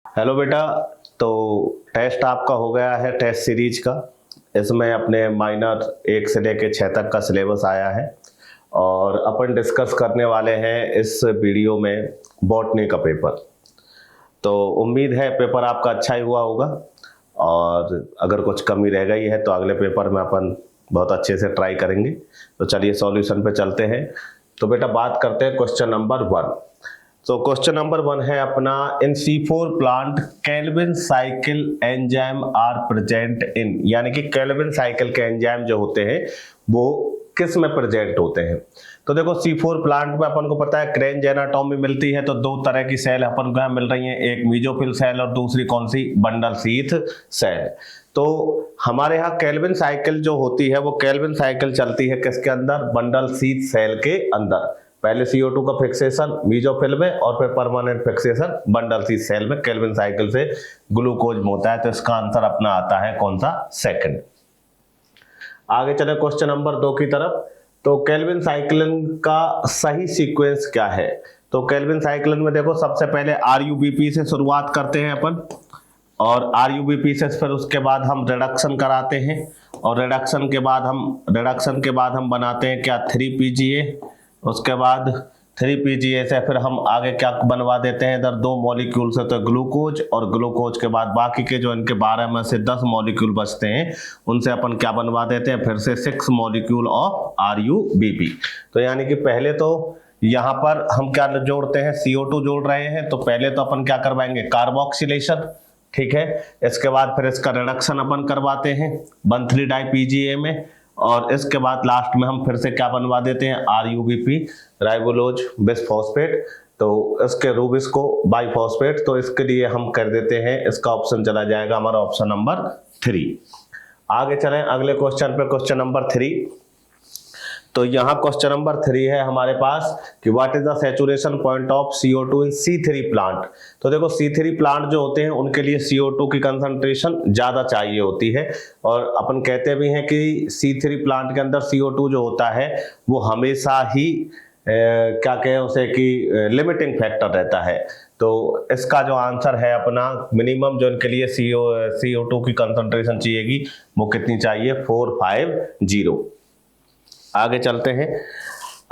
Hello बेटा। तो test आपका हो गया है टेस्ट सीरीज का। इसमें अपने माइनर 1 से लेकर 6 तक का सिलेबस आया है और अपन डिस्कस करने वाले हैं इस वीडियो में बॉटनी का पेपर। तो उम्मीद है पेपर आपका अच्छा ही हुआ होगा और अगर कुछ कमी रह गई है तो अगले पेपर में अपन बहुत अच्छे से ट्राई करेंगे। तो चलिए सॉल्यूशन पे चलते हैं। तो बेटा बात करते हैं क्वेश्चन नंबर 1। तो क्वेश्चन नंबर 1 है अपना, in C4 plant Calvin cycle enzyme are present in, यानी कि केल्विन साइकिल के एंजाइम जो होते हैं वो किस में प्रेजेंट होते हैं। तो देखो C4 प्लांट में अपन को पता है क्रेंज एनाटॉमी मिलती है। तो दो तरह की सेल अपन को यहाँ मिल रही हैं, एक मीजोफिल सेल और दूसरी कौन सी, बंडल शीथ सेल। तो हमारे यहाँ केल्विन साइकिल जो होती है वो केल्विन साइकिल चलती है किसके अंदर, बंडल शीथ सेल के अंदर। पहले CO2 का फिक्सेशन मीजोफिल में और फिर permanent fixation bundle sheath cell में केल्विन साइकिल से ग्लूकोज में होता है। तो इसका आंसर अपना आता है कौन सा, सेकंड। आगे चले क्वेश्चन नंबर 2 की तरफ। तो केल्विन साइक्लिन का सही सीक्वेंस क्या है। तो केल्विन साइक्लिन में देखो सबसे पहले RUBP से शुरुआत करते हैं अपन और RUBP से फिर उसके बाद हम रिडक्शन कराते हैं और रिडक्शन के बाद हम बनाते हैं क्या, 3PGA। उसके बाद 3PGA से फिर हम आगे क्या बनवा देते हैं इधर 2 मॉलिक्यूल से, तो ग्लूकोज, और ग्लूकोज के बाद बाकी के जो इनके 12 में से 10 मॉलिक्यूल बचते हैं उनसे अपन क्या बनवा देते हैं, फिर से 6 मॉलिक्यूल ऑफ RUBP। तो यानी कि पहले तो यहाँ पर हम क्या जोड़ते हैं, CO2 जोड़ रहे हैं। तो पहले तो अपन क्या करवाएंगे, कार्बोक्सिलेशन, ठीक है। इसके बाद फिर इसका रिडक्शन अपन करवाते हैं 1,3-DiPGA में और इसके बाद लास्ट में हम फिर से क्या बनवा देते हैं, RUBP, राइबोलोज बिसफॉस्फेट। तो इसके रूबिस को बाइफॉस्फेट। तो इसके लिए हम कर देते हैं, इसका ऑप्शन चला जाएगा हमारा ऑप्शन नंबर 3। आगे चलें अगले क्वेश्चन पे, क्वेश्चन नंबर 3। तो यहाँ क्वेश्चन नंबर 3 है हमारे पास कि what is the saturation point of CO2 in C3 plant. तो देखो C3 प्लांट जो होते हैं उनके लिए CO2 की कंसंट्रेशन ज्यादा चाहिए होती है और अपन कहते भी हैं कि C3 प्लांट के अंदर CO2 जो होता है वो हमेशा ही क्या कहें उसे कि लिमिटिंग फैक्टर रहता है। तो इसका जो आंसर है अपना, मिनिमम जो इनके लिए CO2 की कंसंट्रेशन चाहिएगी वो कितनी चाहिए, 450। आगे चलते हैं।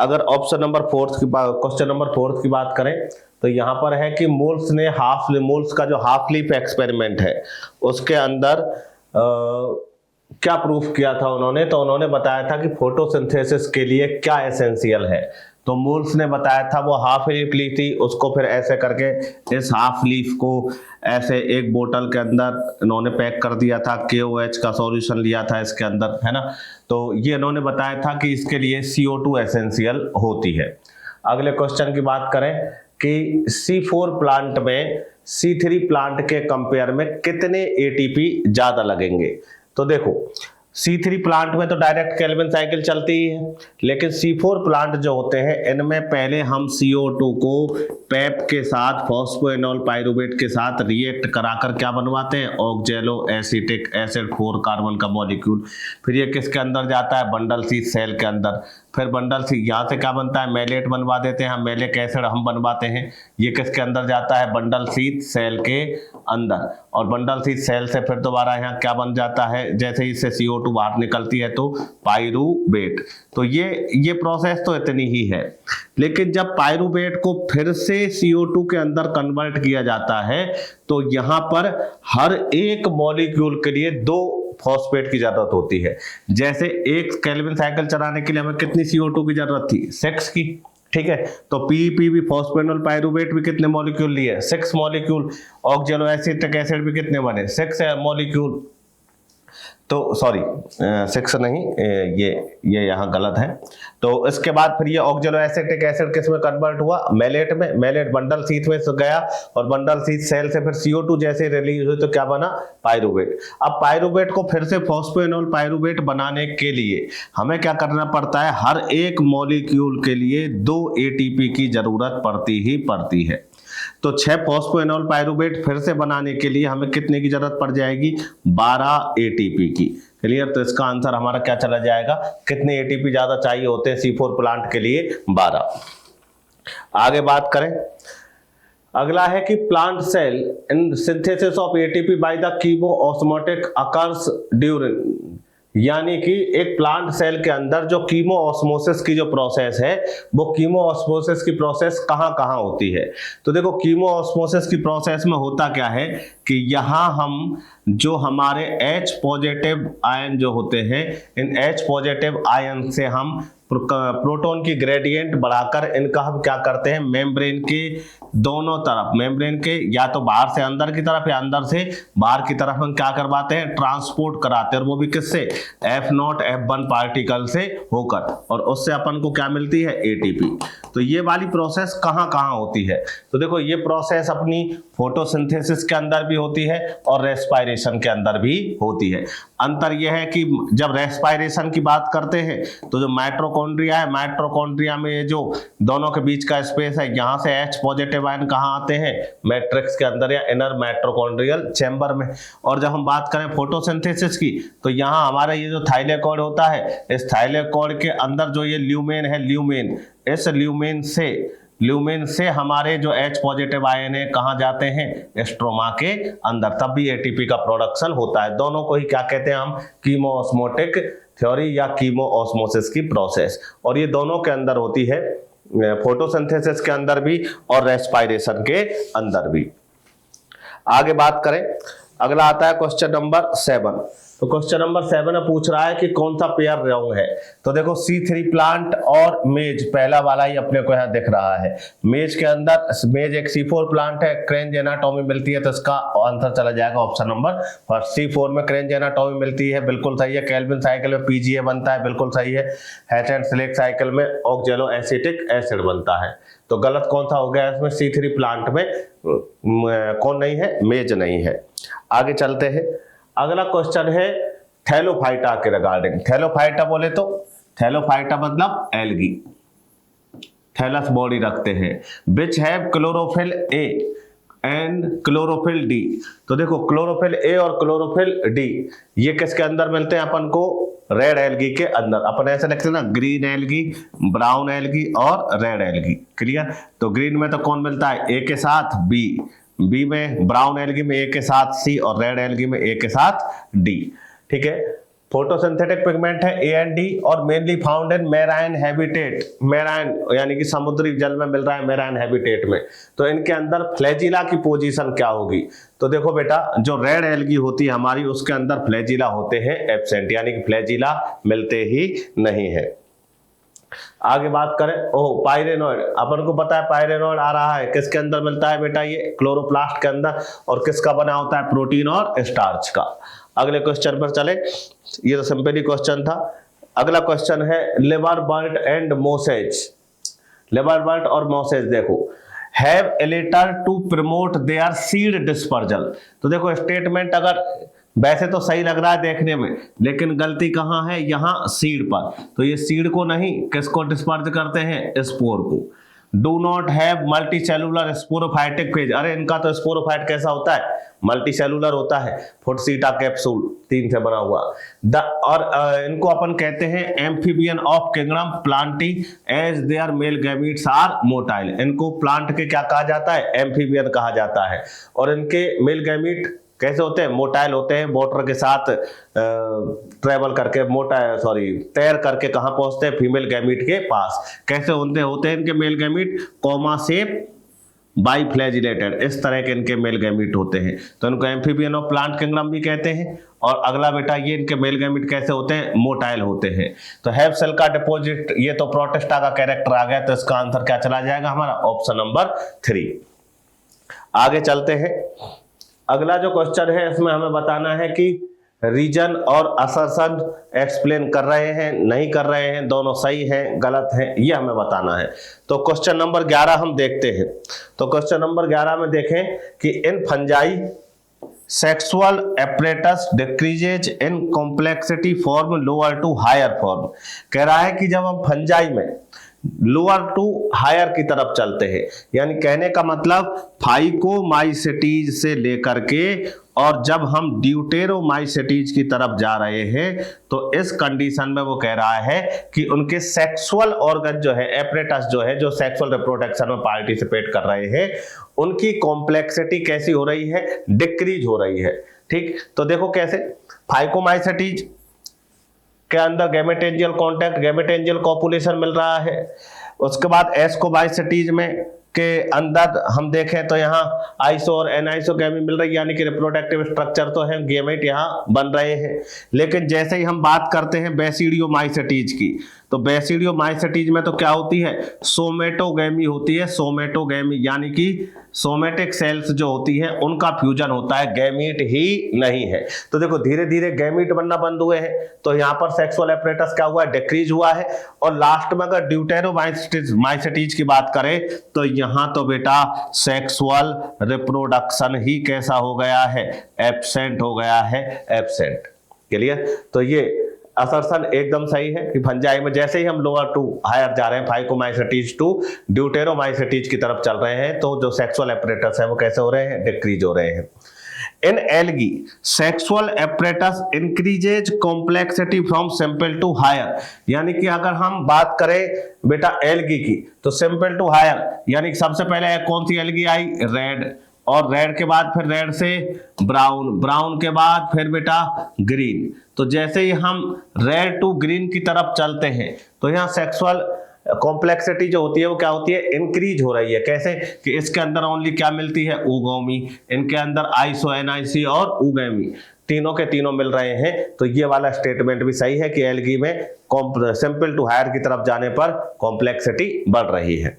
अगर ऑप्शन नंबर 4 की बात, क्वेश्चन नंबर 4 की बात करें तो यहाँ पर है कि मोल्स का जो हाफ लीफ एक्सपेरिमेंट है उसके अंदर क्या प्रूफ किया था उन्होंने। तो उन्होंने बताया था कि फोटोसिंथेसिस के लिए क्या एसेंशियल है। तो मोल्स ने बताया था वो हाफ लीफ ली थी, उसको फिर ऐसे करके इस हाफ लीफ को ऐसे एक बोतल के अंदर इन्होंने पैक कर दिया था, KOH का सॉल्यूशन लिया था इसके अंदर, है ना। तो ये इन्होंने बताया था कि इसके लिए CO2 एसेंशियल होती है। अगले क्वेश्चन की बात करें कि C4 प्लांट में C3 प्लांट के कंपेयर में कितने ATP ज्यादा लगेंगे। तो देखो C3 प्लांट में तो डायरेक्ट केल्विन साइकिल चलती ही है, लेकिन C4 प्लांट जो होते हैं इनमें पहले हम CO2 को पेप के साथ फॉस्फोएनॉल पाइरुवेट के साथ रिएक्ट कराकर क्या बनवाते हैं, ऑक्जेलो एसिटिक एसिड 4 कार्बन का मॉलिक्यूल। फिर ये किसके अंदर जाता है, बंडल शीथ सेल के अंदर। फिर बंडल शीथ यहाँ से क्या बनता है, मेलेट बनवा देते हैं, मेलिक एसिड हम बनवाते हैं। ये किसके अंदर जाता है, बंडल शीथ सेल के अंदर। और बंडल शीथ सेल से फिर दोबारा यहाँ क्या बन जाता है, जैसे ही इससे CO2 बाहर निकलती है तो पाइरुवेट। तो ये प्रोसेस तो इतनी ही है, लेकिन जब पाइरुवेट को फिर से CO2 के अंदर कन्वर्ट किया जाता है तो यहाँ पर हर एक मॉलिक्यूल के लिए 2 फॉस्फेट की जरूरत होती है। जैसे एक केल्विन साइकिल चलाने के लिए हमें कितनी CO2 की जरूरत थी, 6 की, ठीक है। तो PEP फॉस्फेनॉल पाइरुवेट भी कितने मॉलिक्यूल लिए, 6 मॉलिक्यूल। ऑक्जेलो एसिटिक एसिड भी कितने बने, 6 मॉलिक्यूल। तो सॉरी 6 नहीं, ये यहाँ गलत है। तो इसके बाद फिर ये ऑक्जेलो एसिटिक एसिड किस में कन्वर्ट हुआ, मेलेट में। मेलेट बंडल शीथ में गया और बंडल शीथ सेल से फिर CO2 जैसे रिलीज हुई तो क्या बना, पाइरुवेट। अब पाइरुवेट को फिर से फॉस्फोएनॉल पाइरुवेट बनाने के लिए हमें क्या करना पड़ता है, हर एक मॉलिक्यूल के लिए 2 ATP की जरूरत पड़ती ही पड़ती है। तो 6 फॉस्फोएनॉल पाइरुवेट फिर से बनाने के लिए हमें कितने की जरूरत पड़ जाएगी, 12 ATP की। क्लियर। तो इसका आंसर हमारा क्या चला जाएगा, कितने ATP ज्यादा चाहिए होते हैं C4 प्लांट के लिए, 12। आगे बात करें, अगला है कि plant cell in synthesis of ATP by the chemiosmotic occurs during, यानी कि एक प्लांट सेल के अंदर जो कीमो ऑस्मोसिस की जो प्रोसेस है, वो कीमो ऑस्मोसिस की प्रोसेस कहाँ कहाँ होती है। तो देखो कीमो ऑस्मोसिस की प्रोसेस में होता क्या है कि यहाँ हम जो हमारे H पॉजिटिव आयन जो होते हैं, इन H पॉजिटिव आयन से हम प्रोटॉन की ग्रेडियंट बढ़ाकर इनका हम क्या करते हैं, मेम्ब्रेन के दोनों तरफ, मेम्ब्रेन के या तो बाहर से अंदर की तरफ या अंदर से बाहर की तरफ हम क्या करवाते हैं, ट्रांसपोर्ट कराते हैं, और वो भी किससे, F0 F1 पार्टिकल से होकर, और उससे अपन को क्या मिलती है, एटीपी। तो ये वाली प्रोसेस कहाँ कहाँ होती है, तो देखो ये प्रोसेस अपनी फोटोसिंथेसिस के अंदर भी होती है और रेस्पायरेशन के अंदर भी होती है। अंतर यह है कि जब रेस्पायरेशन की बात करते हैं तो जो माइटोकॉन्ड्रिया है, माइटोकॉन्ड्रिया में ये जो दोनों के बीच का स्पेस है, यहाँ से H पॉजिटिव आयन कहाँ आते हैं, मैट्रिक्स के अंदर या इनर माइटोकॉन्ड्रियल चैम्बर में। और जब हम बात करें फोटोसिंथेसिस की, तो यहाँ हमारा ये जो थाइलेकॉइड होता है, इस थाइलेकॉइड के अंदर जो ये ल्यूमेन है, ल्यूमेन, इस ल्यूमेन से हमारे जो H पॉजिटिव आयन है कहाँ जाते हैं, स्ट्रोमा के अंदर, तब भी एटीपी का प्रोडक्शन होता है। दोनों को ही क्या कहते हैं हम, कीमो ऑस्मोटिक थ्योरी या कीमो ऑस्मोसिस की प्रोसेस, और ये दोनों के अंदर होती है, फोटोसिंथेसिस के अंदर भी और रेस्पायरेशन के अंदर भी। आगे बात करें, अगला आता है क्वेश्चन नंबर 7। तो क्वेश्चन नंबर 7 में पूछ रहा है कि कौन सा पेयर रॉन्ग है। तो देखो C3 प्लांट और मेज, पहला वाला ही अपने को यहाँ दिख रहा है। मेज के अंदर, मेज एक C4 प्लांट है, क्रेंज एनाटॉमी मिलती है, तो इसका आंसर चला जाएगा ऑप्शन नंबर फर्स्ट। C4 में क्रेंज एनाटॉमी मिलती है, बिल्कुल सही है। कैल्विन साइकिल में PGA बनता है, बिल्कुल सही है। हैच एंड सिलेक्ट साइकिल में ऑक्जेलो एसिटिक एसिड बनता है। तो गलत कौन सा हो गया इसमें, C3 प्लांट में कौन नहीं है, मेज नहीं है। आगे चलते हैं, अगला क्वेश्चन है थैलोफाइटा के रिगार्डिंग। थैलोफाइटा बोले तो, थैलोफाइटा मतलब एल्गी, थैलस बॉडी रखते हैं, which have chlorophyll A and chlorophyll D. तो देखो क्लोरोफिल ए और क्लोरोफिल डी ये किसके अंदर मिलते हैं अपन को, रेड एल्गी के अंदर। अपन ऐसे लिखते हैं ना, ग्रीन एल्गी, ब्राउन एल्गी और रेड एल्गी, क्लियर। तो ग्रीन में तो कौन मिलता है, ए के साथ बी में, ब्राउन एल्गी में ए के साथ सी, और रेड एल्गी में ए के साथ डी, ठीक है। फोटोसिंथेटिक पिगमेंट है ए एंड डी, और mainly found in marine habitat, marine यानी कि समुद्री जल में मिल रहा है, मैराइन हैबिटेट में। तो इनके अंदर फ्लैजिला की पोजीशन क्या होगी, तो देखो बेटा, जो रेड एल्गी होती है हमारी, उसके अंदर फ्लैजिला होते हैं एब्सेंट, यानी कि फ्लैजिला मिलते ही नहीं है। आगे बात करें, ओह पायरेनॉइड, अपन को पता है पायरेनॉइड आ रहा है, किसके अंदर मिलता है बेटा, ये क्लोरोप्लास्ट के अंदर, और किसका बना होता है, प्रोटीन और स्टार्च का। अगले क्वेश्चन पर चले, ये तो सिंपल ही क्वेश्चन था। अगला क्वेश्चन है लिवरबर्ट एंड मोसेज। लिवरबर्ट और मोसेज देखो, have elater to promote their seed dispersal. तो देखो स्टेटमेंट अगर वैसे तो सही लग रहा है देखने में, लेकिन गलती कहाँ है, यहाँ सीड पर। तो ये सीड को नहीं, किसको डिस्पर्ज करते हैं, स्पोर को। Do not have multi cellular sporophytic phase. अरे इनका तो स्पोरोफाइट कैसा होता है, मल्टी सेलुलर होता है, फुटसीटा कैप्सूल 3 से बना हुआ। और इनको अपन कहते हैं amphibian of kingdom Plantae as their male gametes are motile. इनको प्लांट के क्या कहा जाता है, एम्फीबियन कहा जाता है। और इनके मेल गैमीट कैसे होते हैं, मोटाइल होते हैं, वाटर के साथ ट्रेवल करके तैर करके कहाँ पहुंचते हैं, फीमेल गैमीट के पास। कैसे होते हैं इनके मेल गैमीट, कॉमा शेप बाइफ्लैजिलेटेड, इस तरह के इनके मेल गैमीट होते हैं। तो इनको एम्फीबियन ऑफ प्लांट किंगडम भी कहते हैं। और अगला बेटा, ये इनके मेल गैमीट कैसे होते हैं, मोटाइल होते हैं। तो हैव सेल का डिपोजिट, ये तो प्रोटिस्टा का कैरेक्टर आ गया, तो इसका आंसर क्या चला जाएगा हमारा, ऑप्शन नंबर 3। आगे चलते हैं, अगला जो क्वेश्चन है इसमें हमें बताना है कि रीजन और असर्शन एक्सप्लेन कर रहे हैं, नहीं कर रहे हैं, दोनों सही हैं, गलत हैं, ये हमें बताना है। तो क्वेश्चन नंबर 11 हम देखते हैं। तो क्वेश्चन नंबर 11 में देखें कि in fungi sexual apparatus decreases in complexity form lower to higher form. कह रहा है कि जब हम फंजाई में लोअर टू हायर की तरफ चलते हैं, यानी कहने का मतलब फाइकोमाइसेटीज से लेकर के, और जब हम ड्यूटेरोमाइसेटीज की तरफ जा रहे हैं, तो इस कंडीशन में वो कह रहा है कि उनके सेक्सुअल ऑर्गन जो है, एपरेटस जो है, जो सेक्सुअल रिप्रोडक्शन में पार्टिसिपेट कर रहे हैं, उनकी कॉम्प्लेक्सिटी कैसी हो रही है, डिक्रीज हो रही है। ठीक, तो देखो कैसे, फाइकोमाइसेटीज के अंदर गैमेटेंजियल कॉन्टैक्ट, गैमेटेंजियल कॉपुलेशन मिल रहा है। उसके बाद एस्कोबाइसेटीज में के अंदर हम देखें तो यहाँ आइसो और एनाइसोगैमी मिल रही है, यानी कि रिप्रोडक्टिव स्ट्रक्चर तो है, गेमेट यहाँ बन रहे हैं। लेकिन जैसे ही हम बात करते हैं बेसिडियोमाइसेटीज की, तो बेसिडियोमाइसेटीज में तो क्या होती है, सोमेटोगैमी होती है, सोमेटोगैमी, यानी कि सोमेटिक सेल्स जो होती है उनका फ्यूजन होता है, गैमीट ही नहीं है। तो देखो धीरे धीरे गैमीट बनना बंद हुए हैं, तो यहाँ पर सेक्सुअल एपरेटस क्या हुआ है, डिक्रीज हुआ है। और लास्ट में अगर ड्यूटेरोमाइसेटीज की बात करें तो यहाँ तो बेटा सेक्सुअल रिप्रोडक्शन ही कैसा हो गया है, एब्सेंट हो गया है, एब्सेंट। क्लियर? तो ये असर्शन एकदम सही है कि फंजाई में जैसे ही हम लोअर टू हायर जा रहे हैं, फाइकोमाइसेटीज टू ड्यूटेरोमाइसेटीज की तरफ चल रहे हैं, तो जो सेक्सुअल एपरेटस है वो कैसे हो रहे हैं, डिक्रीज हो रहे हैं। In algae sexual apparatus increases complexity from simple to higher, यानी कि अगर हम बात करें बेटा एल्गी की, तो सिंपल टू हायर, यानी कि सबसे पहले कौन सी एल्गी आई, रेड, और रेड के बाद फिर रेड से ब्राउन, ब्राउन के बाद फिर बेटा ग्रीन। तो जैसे ही हम रेड टू ग्रीन की तरफ चलते हैं तो यहाँ सेक्सुअल कॉम्प्लेक्सिटी जो होती है वो क्या होती है, इंक्रीज हो रही है। कैसे कि इसके अंदर ओनली क्या मिलती है, ओगोमी, इनके अंदर आइसो, एनआईसी और उगैमी, तीनों के तीनों मिल रहे हैं। तो ये वाला स्टेटमेंट भी सही है कि एल्गी में सिंपल टू हायर की तरफ जाने पर कॉम्प्लेक्सिटी बढ़ रही है।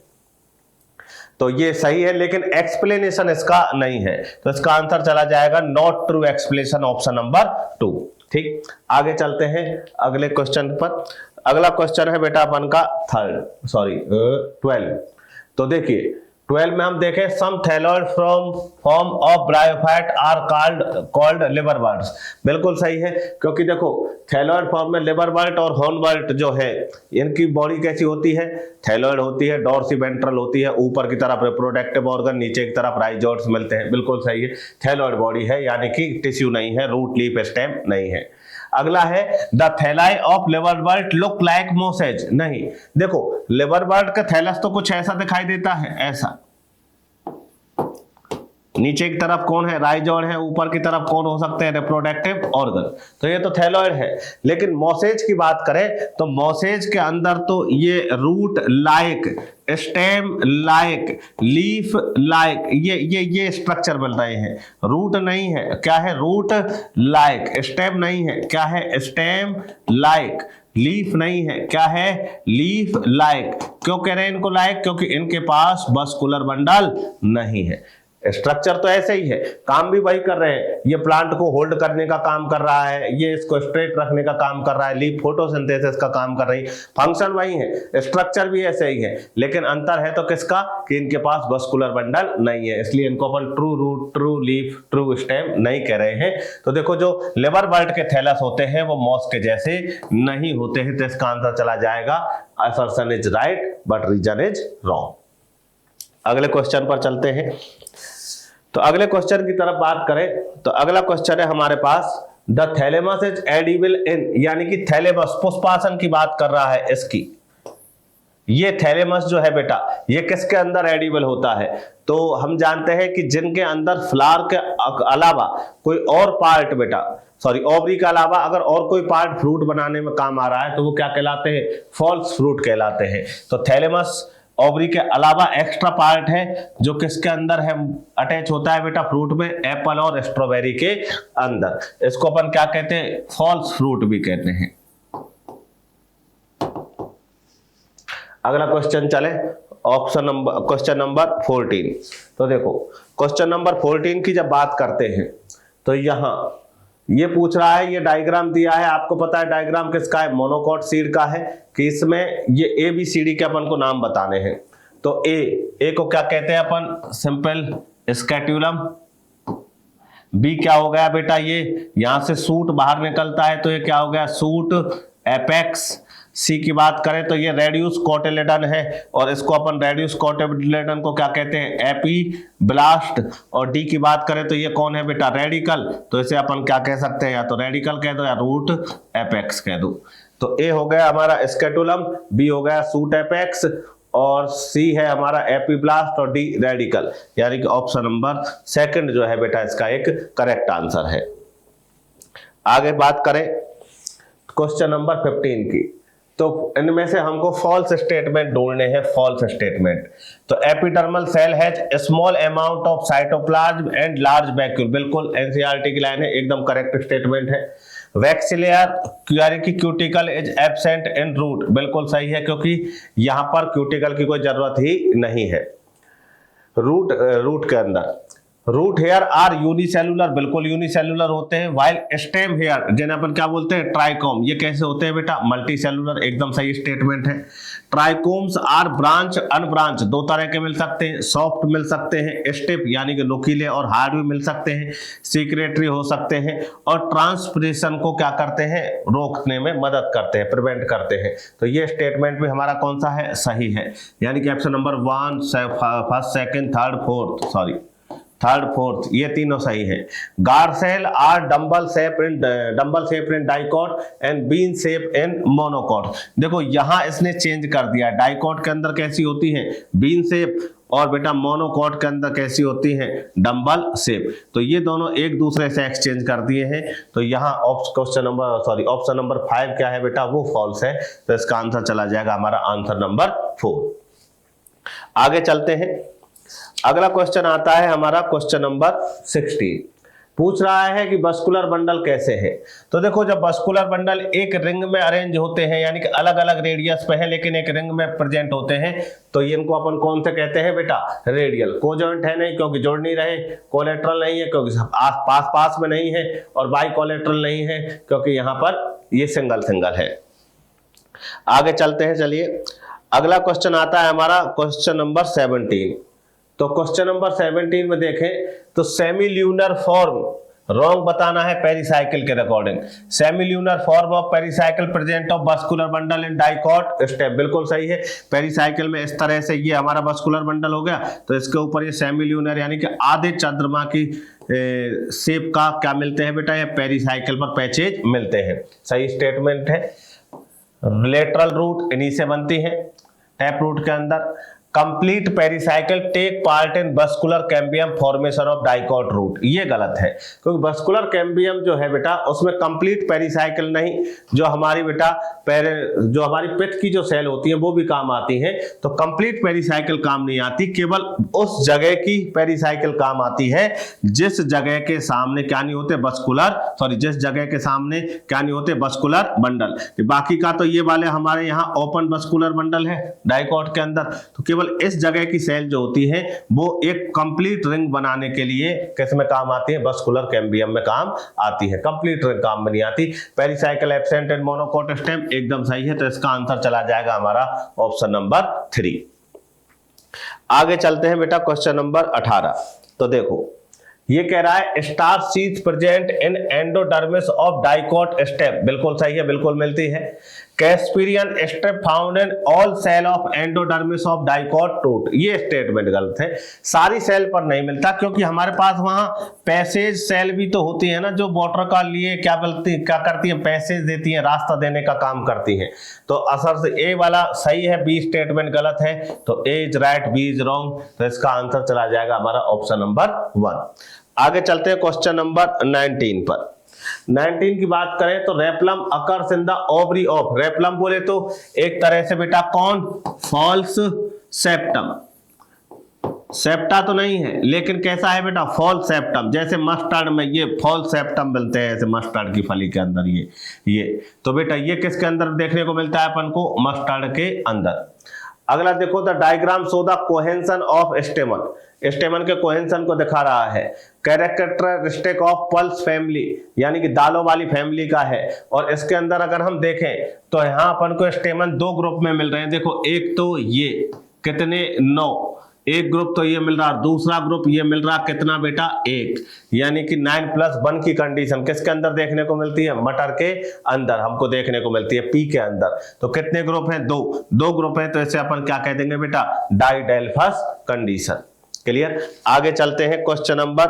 तो ये सही है, लेकिन एक्सप्लेनेशन इसका नहीं है, तो इसका आंसर चला जाएगा not true explanation, option number 2। ठीक, आगे चलते हैं अगले क्वेश्चन पर। अगला क्वेश्चन है बेटा अपन का 12। तो देखिए 12 में हम देखें some thalloid from form of bryophyte are called liverworts. बिल्कुल सही है, क्योंकि देखो थैलॉइड फॉर्म में लिवरवर्ट और हॉर्नवर्ट जो है इनकी बॉडी कैसी होती है, थैलॉइड होती है, डॉर्सिवेंट्रल होती है, ऊपर की तरफ रिप्रोडक्टिव ऑर्गन, नीचे की तरफ राइजोइड्स मिलते हैं। बिल्कुल सही है, थैलॉइड बॉडी है, यानी कि टिश्यू नहीं है, रूट लीफ स्टेम नहीं है। अगला है the thalli of liverwort look like mosses. नहीं, देखो लिवरवर्ट का थैलस तो कुछ ऐसा दिखाई देता है, ऐसा, नीचे की तरफ कौन है, राइजोइड है, ऊपर की तरफ कौन हो सकते हैं, रिप्रोडक्टिव ऑर्गन। तो ये तो थैलॉइड है। लेकिन मोसेज की बात करें तो मोसेज के अंदर तो ये root like, stem like, leaf like, ये स्ट्रक्चर बन रहे हैं। रूट नहीं है, क्या है, रूट लाइक, स्टेम नहीं है, क्या है, स्टेम लाइक, लीफ नहीं है, क्या है, लीफ लाइक। क्यों कह रहे हैं इनको लाइक, क्योंकि इनके पास बस्कुलर बंडल नहीं है। स्ट्रक्चर तो ऐसे ही है, काम भी वही कर रहे हैं, ये प्लांट को होल्ड करने का काम कर रहा है, ये इसको स्ट्रेट रखने का काम कर रहा है, लीफ फोटोसिंथेसिस का काम कर रही है, फंक्शन वही है, स्ट्रक्चर भी ऐसे ही है। लेकिन अंतर है तो किसका, कि इनके पास बस्कुलर बंडल नहीं है, इसलिए इनको अपन true root, true leaf, true stem नहीं कह रहे हैं। तो देखो जो लिवरवर्ट के थैलस होते हैं वो मॉस के जैसे नहीं होते हैं, तो इसका आंसर चला जाएगा assertion is right but reason is wrong. अगले क्वेश्चन पर चलते हैं। तो अगले क्वेश्चन की तरफ बात करें तो अगला क्वेश्चन है हमारे पास द थैलेमस इज एडिबल इन, यानी कि थैलेमस पुष्पासन की बात कर रहा है इसकी। ये थैलेमस जो है बेटा ये किसके अंदर एडिबल होता है, तो हम जानते हैं कि जिनके अंदर फ्लावर के अलावा कोई और पार्ट बेटा, सॉरी ओवरी के अलावा अगर और कोई पार्ट फ्रूट बनाने में काम आ रहा है तो वो क्या कहलाते हैं, फॉल्स फ्रूट कहलाते हैं। तो थैलेमस ओवरी के अलावा एक्स्ट्रा पार्ट है जो किसके अंदर है, अटैच होता है बेटा फ्रूट में, एप्पल और स्ट्रॉबेरी के अंदर। इसको अपन क्या कहते हैं, फॉल्स फ्रूट भी कहते हैं। अगला क्वेश्चन चले, क्वेश्चन नंबर 14। तो देखो क्वेश्चन नंबर 14 की जब बात करते हैं तो यहां ये पूछ रहा है, ये डायग्राम दिया है, आपको पता है डायग्राम किसका है, मोनोकॉट सीड का है, कि इसमें ये ABCD के अपन को नाम बताने हैं। तो ए को क्या कहते हैं अपन, सिंपल स्कैट्यूलम। बी क्या हो गया बेटा, ये यहां से सूट बाहर निकलता है तो ये क्या हो गया, सूट एपेक्स। सी की बात करें तो ये रेडियस कोटिलेडन है, और इसको अपन रेडियस कोटिलेडन को क्या कहते हैं, एपीब्लास्ट। और डी की बात करें तो ये कौन है बेटा, रेडिकल, तो इसे अपन क्या कह सकते हैं, या तो रेडिकल कह दो या रूट एपेक्स कह दो। तो ए हो गया हमारा स्कैटुलम, बी हो गया सूट एपेक्स, और सी है हमारा एपिब्लास्ट और डी रेडिकल, यानी कि ऑप्शन नंबर सेकंड जो है बेटा इसका एक करेक्ट आंसर है। आगे बात करें क्वेश्चन नंबर 15 की, तो इनमें से हमको फॉल्स स्टेटमेंट ढूंढने हैं। फॉल्स स्टेटमेंट, तो epidermal cell has small amount of cytoplasm and large vacuole, बिल्कुल एनसीईआरटी की लाइन है, एकदम करेक्ट स्टेटमेंट है। वैक्सिलियर यानी कि cuticle is absent in root, बिल्कुल सही है, क्योंकि यहां पर क्यूटिकल की कोई जरूरत ही नहीं है रूट के अंदर। रूट हेयर आर यूनिसेलुलर, बिल्कुल यूनिसेलुलर होते हैं। वाइल स्टेम हेयर जिन्हें अपन क्या बोलते हैं ट्राइकोम, ये कैसे होते हैं बेटा मल्टी सेलुलर, एकदम सही स्टेटमेंट है। ट्राइकोम्स आर ब्रांच अनब्रांच, दो तरह के मिल सकते हैं, सॉफ्ट मिल सकते हैं, स्टिफ यानी कि नुकीले और हार्ड भी मिल सकते हैं, सीक्रेटरी हो सकते हैं, और ट्रांसपिरेशन को क्या करते हैं रोकने में मदद करते हैं, प्रिवेंट करते हैं। तो ये स्टेटमेंट भी हमारा कौन सा है सही है, यानी कि option number 1 first second third fourth ये तीनों सही है। Guard cell are dumbbell shape in dicot and bean shape in monocot. देखो यहां इसने चेंज कर दिया, डाइकॉट के अंदर कैसी होती है बीन शेप, और बेटा मोनोकॉट के अंदर कैसी होती है डंबल शेप, तो ये दोनों एक दूसरे से एक्सचेंज कर दिए हैं। तो यहाँ ऑप्शन नंबर 5 क्या है बेटा वो फॉल्स है, तो इसका आंसर चला जाएगा हमारा आंसर नंबर 4। आगे चलते हैं, अगला क्वेश्चन आता है हमारा क्वेश्चन नंबर 16, पूछ रहा है कि बस्कुलर बंडल कैसे है। तो देखो जब बस्कुलर बंडल एक रिंग में अरेंज होते हैं, यानी कि अलग अलग रेडियस पे है लेकिन एक रिंग में प्रेजेंट होते हैं, तो ये इनको अपन कौन से कहते हैं बेटा रेडियल। कोजॉइंट है नहीं क्योंकि जोड़ नहीं रहे, कोलेट्रल नहीं है क्योंकि पास में नहीं है, और बाई कोलेट्रल नहीं है क्योंकि यहाँ पर ये सिंगल है। आगे चलते हैं, चलिए अगला क्वेश्चन आता है हमारा क्वेश्चन नंबर 17। तो क्वेश्चन नंबर 17 में देखें तो सेमी ल्यूनर फॉर्म रॉन्ग बताना है पेरिसाइकिल के according. Semi lunar form of pericycle present of vascular bundle in dicot stem, बिल्कुल सही है। पेरिसाइकिल में इस तरह से ये हमारा बस्कुलर बंडल हो गया, तो इसके ऊपर ये सेमी ल्यूनर यानी कि आधे चंद्रमा की शेप का क्या मिलते हैं बेटा, ये पेरिसाइकिल पर पैचेज मिलते हैं, सही स्टेटमेंट है। लेटरल रूट इन्हीं से बनती है, टैप रूट के अंदर। Complete pericycle take part in vascular cambium formation of dicot root, ये गलत है, क्योंकि बस्कुलर कैम्बियम जो है बेटा उसमें कंप्लीट पेरिसाइकिल नहीं, जो हमारी बेटा जो हमारी पित्त की जो सेल होती है वो भी काम आती है, तो कंप्लीट पेरिसाइकिल काम नहीं आती, केवल उस जगह की पेरिसाइकिल काम आती है जिस जगह के सामने क्या नहीं होते जिस जगह के सामने क्या नहीं होते बस्कुलर बंडल। बाकी का तो ये वाले हमारे यहाँ ओपन बस्कुलर बंडल है डाइकॉट के अंदर, तो केवल इस जगह की सेल जो होती है वो एक कंप्लीट रिंग बनाने के लिए किस में काम आती है बस्कुलर कैम्बियम में काम आती है, कंप्लीट रिंग काम में नहीं आती। Pericycle absent in monocot stem एकदम सही है, तो इसका आंसर चला जाएगा हमारा ऑप्शन नंबर 3। आगे चलते हैं बेटा क्वेश्चन नंबर 18। तो देखो ये कह रहा है starch sheath present in endodermis of dicot stem, बिल्कुल सही है, बिल्कुल मिलती है। Casparian strip found in all cell of endodermis of dicot root, ये स्टेटमेंट गलत है, सारी सेल पर नहीं मिलता, क्योंकि हमारे पास वहां पैसेज सेल भी तो होती है ना, जो वाटर का लिए क्या करती है पैसेज देती है, रास्ता देने का काम करती है। तो असर से ए वाला सही है, बी स्टेटमेंट गलत है, तो A is right B is wrong, तो इसका आंसर चला जाएगा हमारा ऑप्शन नंबर 1। आगे चलते हैं क्वेश्चन नंबर 19 पर। 19 की बात करें तो replum occurs in the ovary of, replum बोले तो एक तरह से बेटा कौन फॉल्स सेप्टम, सेप्टा तो नहीं है लेकिन कैसा है बेटा फॉल्स सेप्टम, जैसे मस्टर्ड में ये फॉल्स सेप्टम मिलते हैं, ऐसे मस्टर्ड की फली के अंदर ये तो बेटा ये किसके अंदर देखने को मिलता है अपन को मस्टर्ड के अंदर। अगला देखो the diagram show the cohesion of stamen, stamen के कोहेंशन को दिखा रहा है। कैरेक्टरिस्टिक ऑफ पल्स फैमिली यानी कि दालों वाली फैमिली का है, और इसके अंदर अगर हम देखें तो यहाँ अपन को स्टेमन 2 ग्रुप में मिल रहे हैं। देखो एक तो ये कितने 9, एक ग्रुप तो ये मिल रहा, दूसरा ग्रुप ये मिल रहा कितना बेटा 1, यानी कि 9+1 की कंडीशन किसके अंदर देखने को मिलती है मटर के अंदर हमको देखने को मिलती है पी के अंदर। तो कितने ग्रुप हैं 2 ग्रुप हैं, तो इसे अपन क्या कह देंगे बेटा डाइडेल्फस कंडीशन। क्लियर। आगे चलते हैं क्वेश्चन नंबर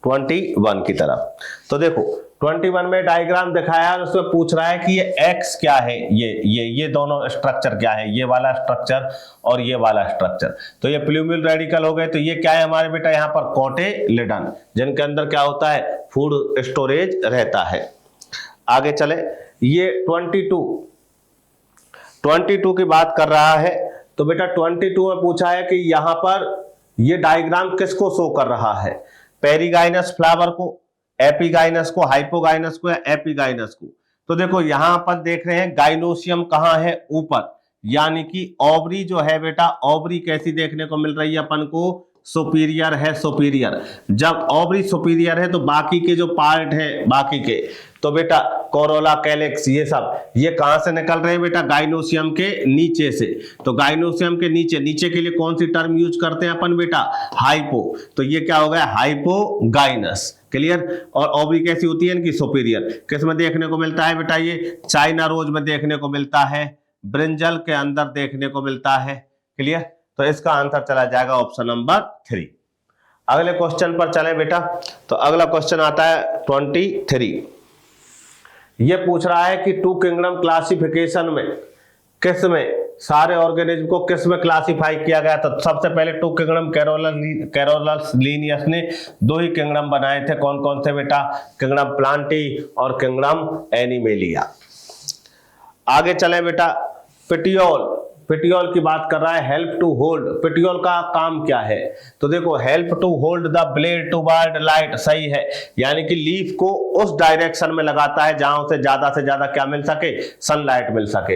21 की तरफ। तो देखो 21 में डायग्राम दिखाया है, उसमें पूछ रहा है कि ये एक्स क्या है, ये दोनों स्ट्रक्चर क्या है, ये वाला स्ट्रक्चर और ये वाला स्ट्रक्चर। तो ये प्लूमियल रेडिकल हो गए। तो ये क्या है हमारे बेटा, यहाँ पर कोटिलिडन, जिनके अंदर क्या होता है, फूड स्टोरेज रहता है। आगे चले, ये 22 की बात कर रहा है। तो बेटा 22 में पूछा है कि यहां पर ये डायग्राम किसको शो कर रहा है, पेरिगाइनस फ्लावर को, एपिगाइनस को, हाइपोगाइनस को या एपिगाइनस को। तो देखो यहां पर देख रहे हैं गाइनोसियम कहां है, ऊपर, यानी कि ओवरी जो है बेटा, ओवरी कैसी देखने को मिल रही है अपन को, सुपीरियर है, सुपीरियर। जब ओवरी सुपीरियर है तो बाकी के जो पार्ट है बाकी के, तो बेटा कोरोला, कैलेक्स, ये सब ये कहां से निकल रहे हैं बेटा, गाइनोसियम के नीचे से। तो गाइनोसियम के नीचे, नीचे के लिए कौन सी टर्म यूज करते हैं अपन बेटा, हाइपो। तो ये क्या हो गया, हाइपोगाइनस। क्लियर। और ओवरी कैसी होती है इनकी, सुपीरियर। किस में देखने को मिलता है बेटा, ये चाइना रोज में देखने को मिलता है, ब्रिंजल के अंदर देखने को मिलता है। क्लियर। तो इसका आंसर चला जाएगा ऑप्शन नंबर 3। अगले क्वेश्चन पर चले बेटा। तो अगला क्वेश्चन आता है 23। ये पूछ रहा है कि टू किंगडम क्लासिफिकेशन में किस में सारे ऑर्गेनिज्म को किस में क्लासिफाई किया गया था। तो सबसे पहले टू किंगडम कैरोलस लिनियस ने 2 ही किंगडम बनाए थे। कौन कौन से बेटा, किंगडम प्लांटी और किंगडम एनिमेलिया। आगे चले बेटा, पिटियोल, पिटियोल की बात कर रहा है, हेल्प टू होल्ड। पिटियोल का काम क्या है, तो देखो help to hold the blade toward light, सही है, यानी कि लीफ को उस डायरेक्शन में लगाता है जहां से ज्यादा क्या मिल सके, सनलाइट मिल सके।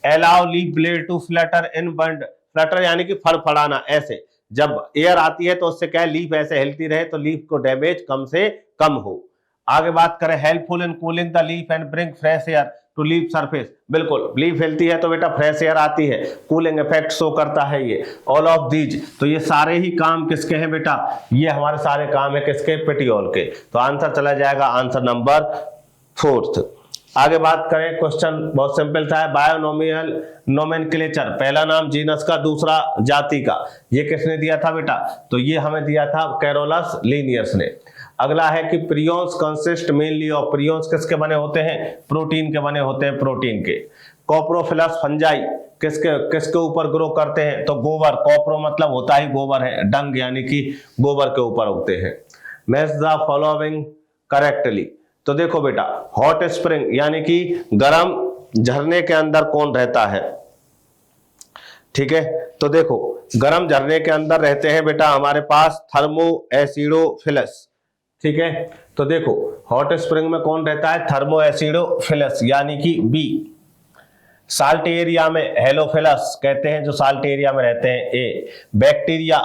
Allow leaf blade to flutter in wind, flutter यानी कि फड़फड़ाना, ऐसे जब एयर आती है तो उससे क्या है, लीफ ऐसे हिलती रहे तो लीफ को डैमेज कम से कम हो। आगे बात करें, helpful in cooling the leaf and bring fresh air to leaf surface. बिल्कुल, लीफ हिलती है तो बेटा फ्रेश एयर आती है, कूलिंग इफेक्ट शो करता है ये। ऑल ऑफ दीज, तो ये सारे ही काम किसके हैं बेटा, ये हमारे सारे काम है किसके, पिटियोल के। तो आंसर चला जाएगा आंसर नंबर 4। आगे बात करें, क्वेश्चन बहुत सिंपल था, बायोनोमियल नोमेनक्लेचर, पहला नाम जीनस का, दूसरा जाति का, ये किसने दिया था बेटा, तो ये हमें दिया था कैरोलस लिनियस ने। अगला है कि prions consist mainly of, prions किसके बने होते हैं, प्रोटीन के बने होते हैं, प्रोटीन के। कोप्रोफिलस फंजाई किसके ऊपर ग्रो करते हैं, तो गोबर, कोप्रो मतलब होता ही गोबर है, डंग यानी कि गोबर के ऊपर उगते हैं। मैच द फॉलोइंग करेक्टली, तो देखो बेटा हॉट स्प्रिंग यानी कि गर्म झरने के अंदर कौन रहता है, ठीक है। तो देखो गर्म झरने के अंदर रहते हैं बेटा हमारे पास थर्मो एसिडोफिलस, ठीक है। तो देखो हॉट स्प्रिंग में कौन रहता है, थर्मो एसिडोफिलस यानी कि बी। साल्ट एरिया में हेलोफिलस कहते हैं जो साल्ट एरिया में रहते हैं, ए। बैक्टीरिया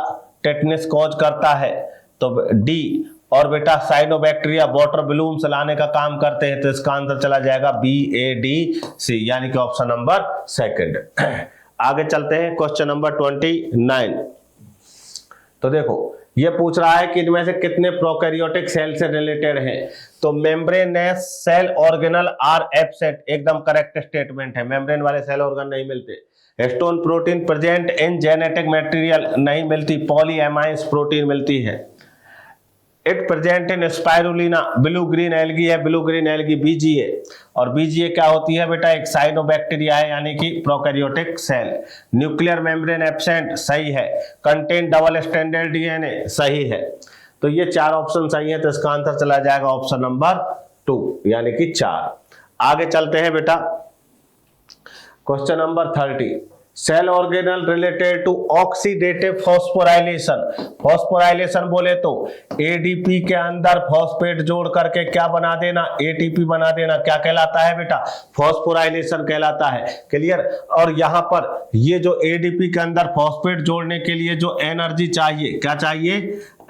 टेटनस कॉज करता है तो डी। और बेटा साइनोबैक्टीरिया वाटर बलून्स लाने का काम करते हैं, तो इसका आंसर चला जाएगा BADC यानी कि ऑप्शन नंबर 2। आगे चलते हैं क्वेश्चन नंबर 29। तो देखो ये पूछ रहा है कि इनमें से कितने प्रोकैरियोटिक सेल से रिलेटेड हैं, तो membranous cell organelle are absent, एकदम करेक्ट स्टेटमेंट है, मेम्ब्रेन वाले सेल ऑर्गन नहीं मिलते। Histone protein present in genetic material नहीं मिलती, पॉलीएमाइन्स प्रोटीन मिलती है। It present in spirulina, blue green algae है, ब्लू ग्रीन एल्गी BGA, और BGA क्या होती है बेटा, एक साइनोबैक्टीरिया है यानी कि prokaryotic cell. Nuclear membrane absent, सही है। कंटेन डबल स्ट्रैंडेड DNA, सही है। तो ये 4 ऑप्शन सही है, तो इसका आंसर चला जाएगा ऑप्शन नंबर 2 यानी कि 4। आगे चलते हैं बेटा question number 30। Cell organelle related to oxidative phosphorylation, phosphorylation बोले तो ADP के अंदर फॉस्फेट जोड़ करके क्या बना देना, ATP बना देना, क्या कहलाता है बेटा, फॉस्फोराइलेशन कहलाता है। क्लियर। और यहां पर ये जो ADP के अंदर फॉस्फेट जोड़ने के लिए जो एनर्जी चाहिए, क्या चाहिए,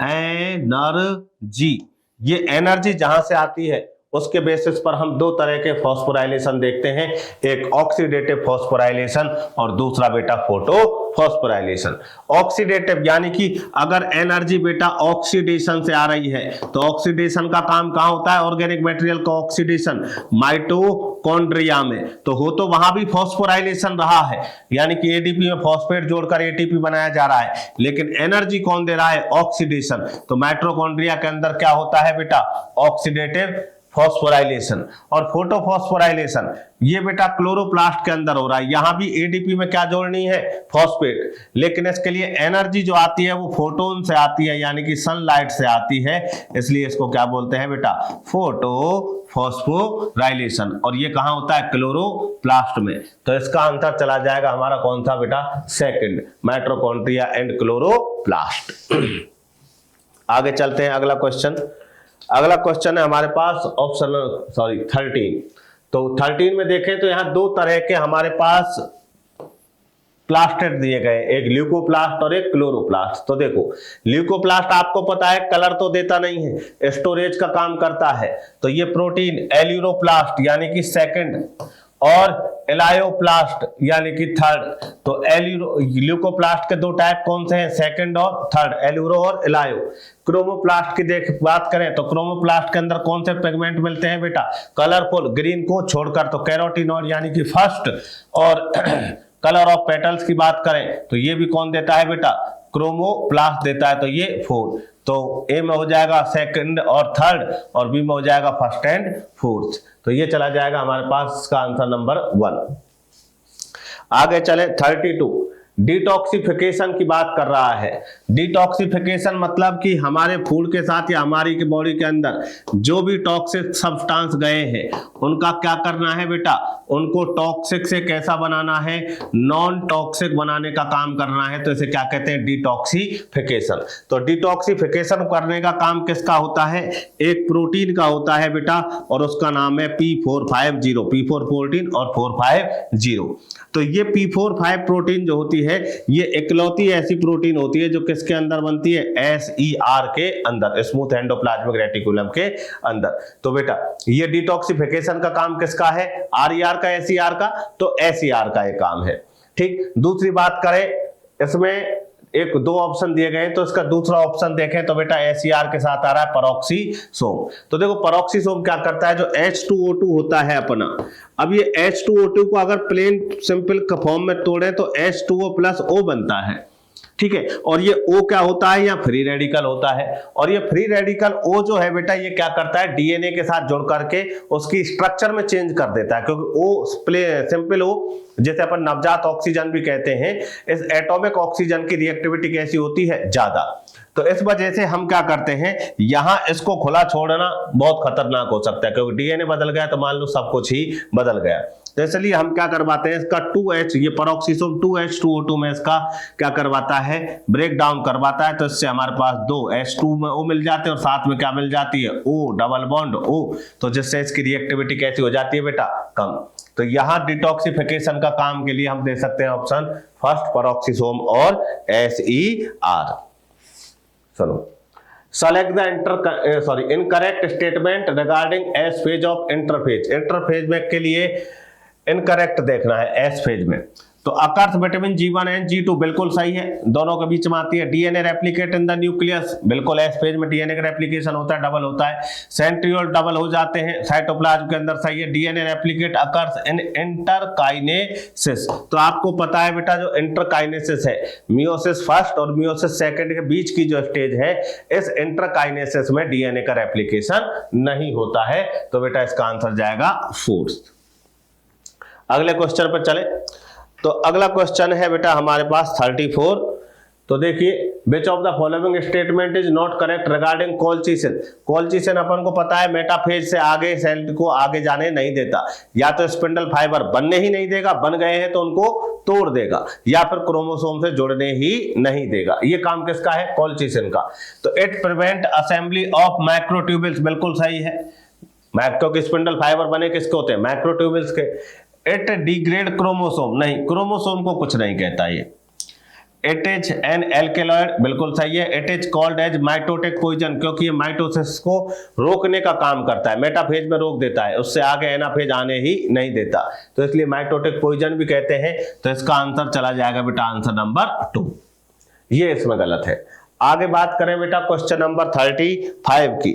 एनर्जी, ये एनर्जी जहां से आती है उसके बेसिस पर हम दो तरह के फॉस्फोराइलेशन देखते हैं, एक ऑक्सीडेटिव फॉस्फोराइलेशन और दूसरा बेटा फोटो फॉस्फोराइलेशन। ऑक्सीडेटिव यानी कि अगर एनर्जी बेटा ऑक्सीडेशन से आ रही है तो ऑक्सीडेशन का काम कहां होता है, ऑर्गेनिक मटेरियल का ऑक्सीडेशन माइटोकॉन्ड्रिया में, तो हो तो वहां भी फॉस्फोराइलेशन रहा है, यानी कि एडीपी में फॉस्फेट जोड़कर एटीपी बनाया जा रहा है, लेकिन एनर्जी कौन दे रहा है, ऑक्सीडेशन। तो माइटोकॉन्ड्रिया के अंदर क्या होता है बेटा, ऑक्सीडेटिव फॉस्फोराइलेशन। और फोटोफॉस्फोराइलेशन ये बेटा क्लोरोप्लास्ट के अंदर हो रहा है, यहां भी एडीपी में क्या जोड़नी है, फॉस्फेट, लेकिन इसके लिए एनर्जी जो आती है वो फोटोन से आती है, यानी कि सनलाइट से आती है, इसलिए इसको क्या बोलते हैं बेटा, फोटो फॉस्फोराइलेशन। और ये कहां होता है, क्लोरोप्लास्ट में। तो इसका आंसर चला जाएगा हमारा कौन सा बेटा, सेकंड, माइटोकॉन्ड्रिया एंड क्लोरोप्लास्ट। आगे चलते हैं, अगला क्वेश्चन। अगला क्वेश्चन है हमारे पास ऑप्शन 13। तो 13 में देखें तो यहां दो तरह के हमारे पास प्लास्टेड दिए गए, एक ल्यूकोप्लास्ट और एक क्लोरोप्लास्ट। तो देखो ल्यूकोप्लास्ट आपको पता है कलर तो देता नहीं है, स्टोरेज का काम करता है, तो ये प्रोटीन एल्यूरोप्लास्ट यानी कि सेकंड, और एलायोप्लास्ट यानी कि थर्ड। तो ल्यूकोप्लास्ट के दो टाइप कौन से हैं, सेकंड और थर्ड, एल्यूरो और एलायो। क्रोमोप्लास्ट की बात करें तो क्रोमोप्लास्ट के अंदर कौन से पिगमेंट मिलते हैं बेटा, कलरफुल, ग्रीन को छोड़कर, तो कैरोटीनॉइड यानी कि फर्स्ट, और कलर ऑफ पेटल्स की बात करें तो ये भी कौन देता है बेटा, क्रोमोप्लास्ट देता है, तो ये 4। तो ए में हो जाएगा सेकंड और थर्ड, और बी में हो जाएगा फर्स्ट एंड फोर्थ। तो ये चला जाएगा हमारे पास इसका आंसर नंबर 1। आगे चले 32, डिटॉक्सिफिकेशन की बात कर रहा है। डिटॉक्सिफिकेशन मतलब कि हमारे फूड के साथ या हमारी के बॉडी के अंदर जो भी टॉक्सिक सब्सटेंस गए हैं उनका क्या करना है बेटा, उनको टॉक्सिक से कैसा बनाना है, नॉन टॉक्सिक बनाने का काम करना है, तो इसे क्या कहते हैं, डिटॉक्सिफिकेशन। तो डिटॉक्सिफिकेशन करने का काम किसका होता है, एक प्रोटीन का होता है बेटा, और उसका नाम है P450, P414 और 450। तो ये P45 प्रोटीन जो होती है ये इकलौती ऐसी प्रोटीन होती है जो किसके अंदर बनती है, SER के अंदर, स्मूथ एंडोप्लाज्मिक रेटिकुलम के अंदर। तो बेटा ये डिटॉक्सिफिकेशन का काम किसका है, RER का, SER का, तो SER का ये काम है। ठीक, दूसरी बात करें, इसमें एक दो ऑप्शन दिए गए, तो इसका दूसरा ऑप्शन देखें तो बेटा SER के साथ आ रहा है पेरोक्सीसोम। तो देखो पेरोक्सीसोम क्या करता है, जो H2O2 होता है अपना, अब ये H2O2 को अगर प्लेन सिंपल फॉर्म में तोड़े तो H2O+O बनता है, ठीक है, और ये O क्या होता है, या फ्री रेडिकल होता है, और ये फ्री रेडिकल O जो है बेटा ये क्या करता है, डीएनए के साथ जोड़ करके उसकी स्ट्रक्चर में चेंज कर देता है, क्योंकि O सिंपल O जैसे अपन नवजात ऑक्सीजन भी कहते हैं, इस एटॉमिक ऑक्सीजन की रिएक्टिविटी कैसी होती है, ज्यादा। तो इस वजह से हम क्या करते हैं, यहां इसको खुला छोड़ना बहुत खतरनाक हो सकता है, क्योंकि डीएनए बदल गया तो मान लो सब कुछ ही बदल गया। तो इसलिए हम क्या करवाते हैं, इसका 2H, ये पेरोक्सीसोम 2H2O2 में इसका क्या करवाता है, ब्रेक डाउन करवाता है, तो इससे हमारे पास 2 H2 में O मिल जाते हैं, और साथ में क्या मिल जाती है, O डबल बॉन्ड O, तो जिससे इसकी रिएक्टिविटी कैसी हो जाती है बेटा, कम। तो यहां डिटॉक्सिफिकेशन का काम के लिए हम दे सकते हैं ऑप्शन फर्स्ट, पेरोक्सीसोम और SER। चलो, select the incorrect statement regarding S phase of interphase। Interphase में के लिए इनकरेक्ट देखना है S फेज में। तो occurs vitamin G1 and G2 बिल्कुल सही है, दोनों के बीच में आती है। DNA replicate in the nucleus, बिल्कुल S फेज में डीएनए का रेप्लिकेशन होता है, डबल होता है। सेंट्रियोल डबल हो जाते हैं साइटोप्लाज्म के अंदर, सही है। DNA replicate occurs in interkinesis. तो आपको पता है बेटा जो इंटरकाइनेसिस है, मियोसिस फर्स्ट और मियोसिस सेकंड के बीच की जो स्टेज है, इस इंटरकाइनेसिस में डीएनए का रेप्लिकेशन नहीं होता है। तो बेटा इसका आंसर जाएगा 4। अगले क्वेश्चन पर चले। तो अगला क्वेश्चन है बेटा हमारे पास 34। तो देखिए, which of the following statement is not correct regarding colchicine. Colchicine अपन को पता है मेटाफेज से आगे सेल को आगे जाने नहीं देता, या तो स्पिंडल फाइबर बनने ही नहीं देगा, बन गए हैं तो उनको तोड़ देगा, या फिर क्रोमोसोम से जुड़ने ही नहीं देगा। ये काम किसका है, कोल्चिसिन का। तो it prevent assembly of microtubules, बिल्कुल सही है। क्योंकि स्पिंडल फाइबर बने किसके होते हैं, माइक्रोट्यूब्यूल्स के। इट डिग्रेड क्रोमोसोम, नहीं, क्रोमोसोम को कुछ नहीं कहता ये। इट इज एन एल्केलॉइड, बिल्कुल सही है। It is called as mitotic poison, क्योंकि ये माइटोसिस को रोकने का काम करता है, मेटाफेज में रोक देता है, उससे आगे एनाफेज आने ही नहीं देता, तो इसलिए माइटोटिक पॉइजन भी कहते हैं। तो इसका आंसर चला जाएगा बेटा आंसर नंबर 2, ये इसमें गलत है। आगे बात करें बेटा क्वेश्चन नंबर 35 की,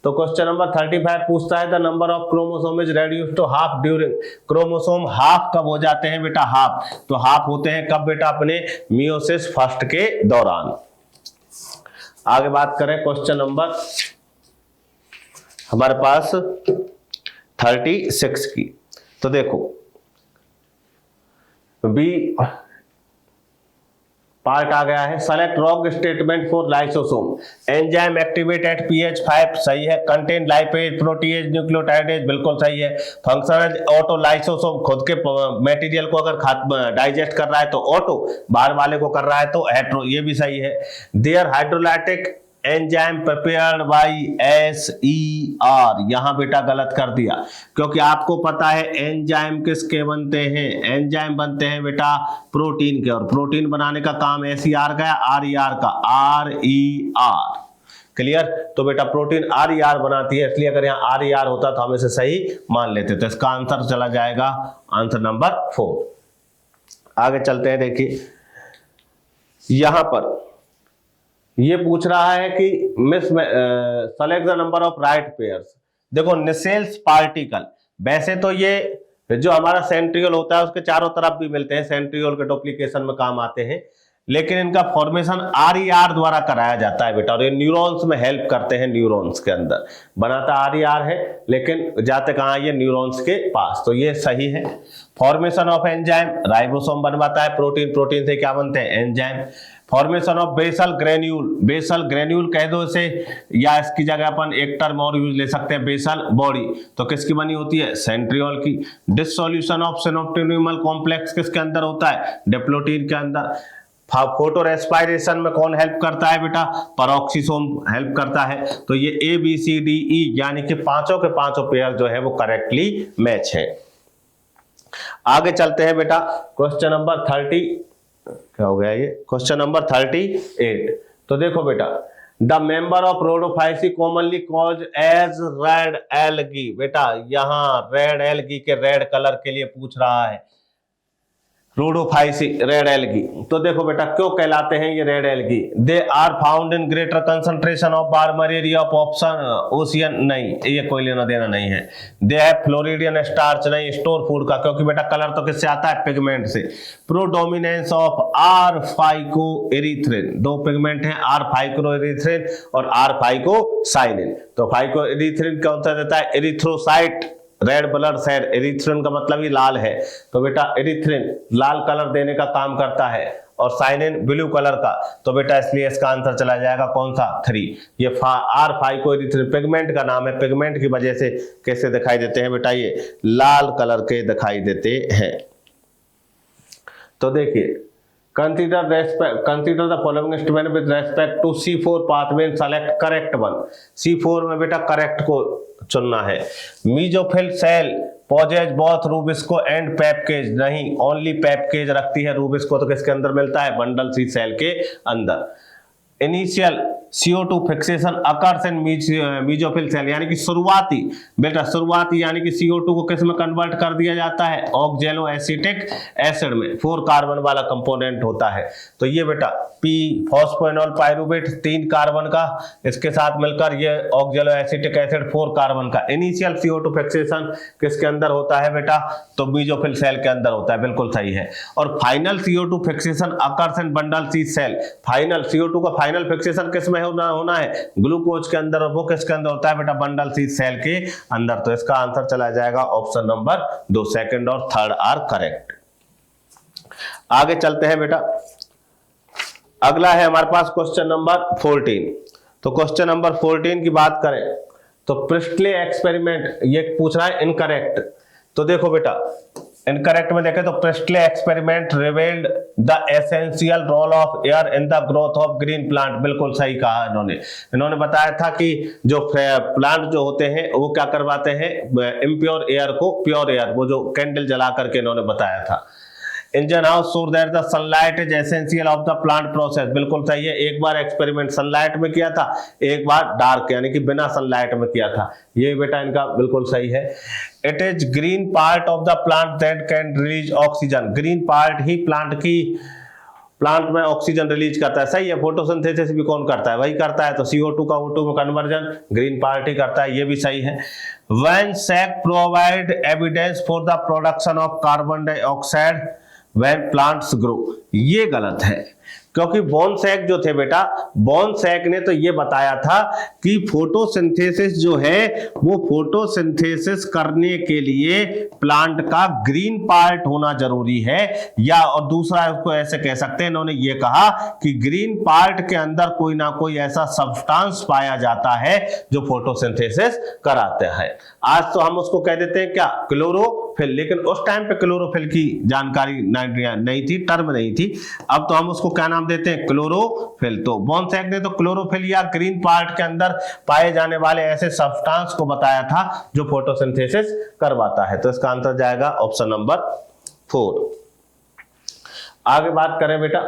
तो क्वेश्चन नंबर 35 पूछता है the number of chromosome is reduced to half during, chromosome half कब हो जाते हैं बेटा, हाफ, तो हाफ होते हैं कब बेटा, अपने मियोसिस फर्स्ट के दौरान। आगे बात करें क्वेश्चन नंबर हमारे पास 36 की, तो देखो बी पार्ट आ गया है। Select wrong statement for lysosome, enzyme activate at pH 5, सही है। कंटेन लाइपेज, प्रोटीएज, न्यूक्लियोटाइडेज, बिल्कुल सही है। फंक्शन ऑटो, लाइसोसोम खुद के मटेरियल को अगर डाइजेस्ट कर रहा है तो ऑटो, बाहर वाले को कर रहा है तो हेट्रो, ये भी सही है। There hydrolytic enzyme prepared by SER, यहां बेटा गलत कर दिया, क्योंकि आपको पता है एंजाइम किसके बनते हैं, एंजाइम बनते हैं बेटा प्रोटीन के, और प्रोटीन बनाने का काम SER का है, RER का, RER, क्लियर। तो बेटा प्रोटीन RER बनाती है, इसलिए अगर यहाँ RER होता तो हम इसे सही मान लेते, तो इसका आंसर चला जाएगा आंसर नंबर 4। आगे चलते हैं, देखिए यहां पर ये पूछ रहा है कि miss select the number of right pairs. देखो निसेल्स पार्टिकल, वैसे तो ये जो हमारा सेंट्रियोल होता है उसके चारों तरफ भी मिलते हैं, सेंट्रियोल के डुप्लीकेशन में काम आते हैं, लेकिन इनका फॉर्मेशन RER द्वारा कराया जाता है बेटा, और ये न्यूरॉन्स में हेल्प करते हैं, न्यूरॉन्स के अंदर बनाता RER है, लेकिन जाते कहाँ, ये न्यूरॉन्स के पास, तो ये सही है। फॉर्मेशन ऑफ एंजाइम, राइबोसोम बनवाता है प्रोटीन, प्रोटीन से क्या बनते हैं, enzyme. Formation of basal granule, basal granule कह दो इसे, या इसकी जगह अपन एक टर्म और यूज ले सकते हैं, बेसल बॉडी, तो किसकी बनी होती है, सेंट्रियोल की। डिसोल्यूशन ऑफ सिनोप्टिन्यूमल कॉम्प्लेक्स किसके अंदर होता है, डिप्लोटीन के अंदर। फोटो रेस्पिरेशन में कौन हेल्प करता है बेटा, पेरोक्सिसोम हेल्प करता है। तो ये ABCDE यानी कि पांचों के पांचों पेयर जो है वो करेक्टली मैच है। आगे चलते हैं बेटा क्वेश्चन नंबर 30, क्या हो गया ये, क्वेश्चन नंबर 38। तो देखो बेटा the member of Rhodophyceae commonly called as red algae, बेटा यहां रेड एल्गी के रेड कलर के लिए पूछ रहा है, रोडोफाइसी रेड एल्गी। तो देखो बेटा क्यों कहलाते हैं ये red algae, they are found in greater concentration of warmer area of option ocean, नहीं ये कोई लेना देना नहीं है। दे है फ्लोरिडियन स्टार्च, नहीं स्टोर फूड का, क्योंकि बेटा कलर तो किससे आता है, पिगमेंट से। प्रोडोमिनेंस ऑफ आर फाइकोएरिथ्रिन, दो पिगमेंट हैं, आर फाइकोएरिथ्रिन और आर फाइकोसाइनिन। तो फाइकोएरिथ्रिन कौन सा देता है, erythrocyte, red blood cell, erythrin का मतलब ही लाल है, तो बेटा एरिथ्रिन लाल कलर देने का काम करता है, और साइनिन ब्लू कलर का, तो बेटा इसलिए इसका आंसर चला जाएगा कौन सा, 3। ये आर फाइकोएरिथ्रिन पिगमेंट का नाम है, पिगमेंट की वजह से कैसे दिखाई देते हैं बेटा, ये लाल कलर के दिखाई देते हैं। तो देखिए consider the following statement with respect to C4 pathway and select correct one। C4 में बेटा करेक्ट को चुनना है। Mesophyll cell possess both RuBisCO and PEPcase, नहीं ओनली पैपकेज रखती है, रूबिस्को तो किसके अंदर मिलता है, बंडल सी सेल के अंदर। इनिशियल CO2 फिक्सेशन अकर्स इन मीजोफिल सेल, यानी कि शुरुआती बेटा शुरुआती यानी कि CO2 को किस में कन्वर्ट कर दिया जाता है, ऑक्जेलो एसिटिक एसिड में, 4 कार्बन वाला कंपोनेंट होता है। तो ये बेटा P फॉस्फोइनोल पाइरुवेट 3 कार्बन का, इसके साथ मिलकर ये ऑक्जेलो एसिटिक एसिड 4 कार्बन का। इनिशियल CO2 फिक्सेशन किसके अंदर होता है बेटा, तो मीजोफिल सेल के अंदर होता है, बिल्कुल सही है। और final CO2 fixation occurs in bundle sheath cell, final CO2 का फाइनल फिक्सेशन किस में होना है, ग्लूकोज के अंदर, और वो किसके अंदर होता है बेटा, बंडल सी सेल के अंदर। तो इसका आंसर चला जाएगा ऑप्शन नंबर 2, सेकंड और थर्ड आर करेक्ट। आगे चलते हैं बेटा, अगला है हमारे पास क्वेश्चन नंबर 14। तो क्वेश्चन नंबर 14 की बात करें तो प्रिस्टले एक्सपेरिमेंट ये पूछ रहा है इनकरेक्ट। तो देखो बेटा इनकरेक्ट में देखें तो Priestley experiment revealed the essential role of air in the growth of green plant, बिल्कुल सही कहा इन्होंने बताया था कि जो प्लांट जो होते हैं वो क्या करवाते हैं, इम्प्योर एयर को प्योर एयर, वो जो कैंडल जला करके इन्होंने बताया था। Engine house so that the sunlight is essential of the plant process, बिल्कुल सही है। एक बार एक्सपेरिमेंट सनलाइट में किया था, एक बार डार्क यानी कि बिना सनलाइट में किया था। ये बेटा इनका बिल्कुल सही है। It is green part of the plant that can release oxygen, green part he plant में ऑक्सीजन रिलीज करता है। सही है। फोटोसिंथेसिस भी कौन करता है? वही करता है। तो CO2 का O2 में कन्वर्जन ग्रीन पार्ट ही करता है, ये भी सही है। When sac provide evidence for the production of carbon dioxide when plants grow, ये गलत है, क्योंकि बोनसैक जो थे बेटा, बोनसैक ने तो ये बताया था कि फोटोसिंथेसिस जो है वो फोटोसिंथेसिस करने के लिए प्लांट का ग्रीन पार्ट होना जरूरी है, या और दूसरा उसको ऐसे कह सकते हैं, इन्होंने ये कहा कि ग्रीन पार्ट के अंदर कोई ना कोई ऐसा सब्सटेंस पाया जाता है जो फोटोसिंथेसिस कराता है। आज तो हम उसको कह देते हैं क्या, क्लोरोफिल, लेकिन उस टाइम पे क्लोरोफिल की जानकारी नहीं थी, टर्म नहीं थी। अब तो हम उसको क्या नाम देते हैं, क्लोरोफिल। तो बोनसैक ने तो क्लोरोफिल या ग्रीन पार्ट के अंदर पाए जाने वाले ऐसे सब्सटेंस को बताया था जो फोटोसिंथेसिस करवाता है। तो इसका आंसर जाएगा ऑप्शन नंबर 4। आगे बात करें बेटा,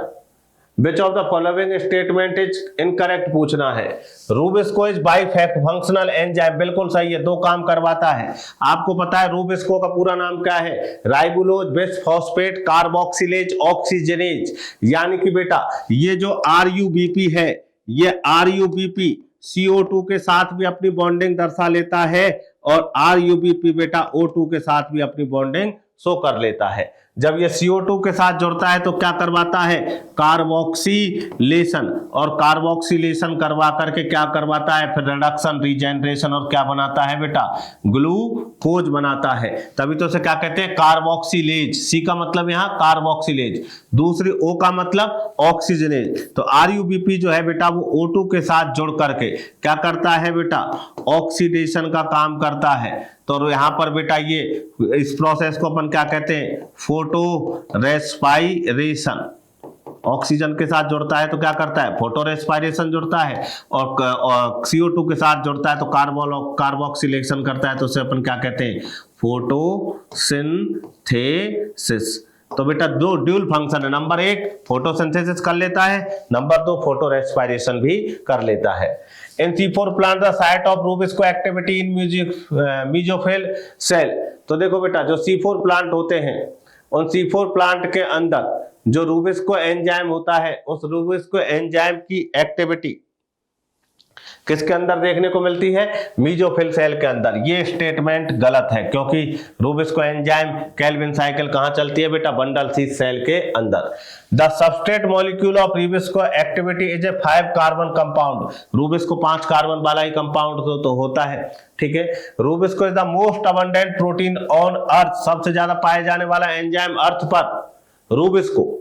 Which of the following statement is incorrect पूछना है। रूबिस्को इज बाइफंक्शनल एंजाइम, बिल्कुल सही है, दो काम करवाता है। आपको पता है रूबिस्को का पूरा नाम क्या है, राइबोलोज बिसफॉस्फेट कार्बोक्सिलेज ऑक्सीजनेज। यानी कि बेटा ये जो RUBP है, ये RUBP CO2 के साथ भी अपनी बॉन्डिंग दर्शा लेता है, और RUBP बेटा O2 के साथ भी अपनी बॉन्डिंग शो कर लेता है। जब ये CO2 के साथ जुड़ता है तो क्या करवाता है, कार्बोक्सिलेशन, और कार्बोक्सिलेशन करवा करके क्या करवाता है, फिर रिडक्शन, रीजेनरेशन, और क्या बनाता है बेटा, ग्लूकोज बनाता है। तभी तो इसे क्या कहते हैं, कार्बोक्सिलेज। C का मतलब यहाँ कार्बोक्सिलेज, दूसरी O का मतलब ऑक्सीजनेज। तो RUBP जो है बेटा वो O2 के साथ जुड़ करके क्या करता है बेटा, ऑक्सीडेशन का काम करता है। तो यहाँ पर बेटा ये इस प्रोसेस को अपन क्या कहते हैं, फोटो रेस्पायरेशन। ऑक्सीजन के साथ जुड़ता है तो क्या करता है, फोटो रेस्पायरेशन जुड़ता है, और CO2 के साथ जुड़ता है तो कार्बोक्सिलेशन करता है, तो उसे अपन क्या कहते हैं, फोटोसिंथेसिस। तो बेटा दो ड्यूल फंक्शन है, नंबर 1 फोटोसिंथेसिस कर लेता है, नंबर 2 फोटो रेस्पायरेशन भी कर लेता है। In C4 plant the site of RuBisCO activity in mesophyll cell. तो देखो बेटा जो C4 प्लांट होते हैं, उन C4 प्लांट के अंदर जो रूबिस्को एंजाइम होता है, उस रूबिस्को एंजाइम की एक्टिविटी किसके अंदर देखने को मिलती है, मीजोफिल सेल के अंदर। ये स्टेटमेंट गलत है, क्योंकि रूबिस्को एंजाइम केल्विन साइकिल कहां चलती है बेटा, बंडल शीथ सेल के अंदर। The substrate molecule of RuBisCO activity is a 5 carbon compound. Rubisco 5 carbon वाला ही कंपाउंड तो होता है, ठीक है। Rubisco is the most abundant protein on earth, सबसे ज्यादा पाए जाने वाला एंजाइम अर्थ पर रूबिस्को।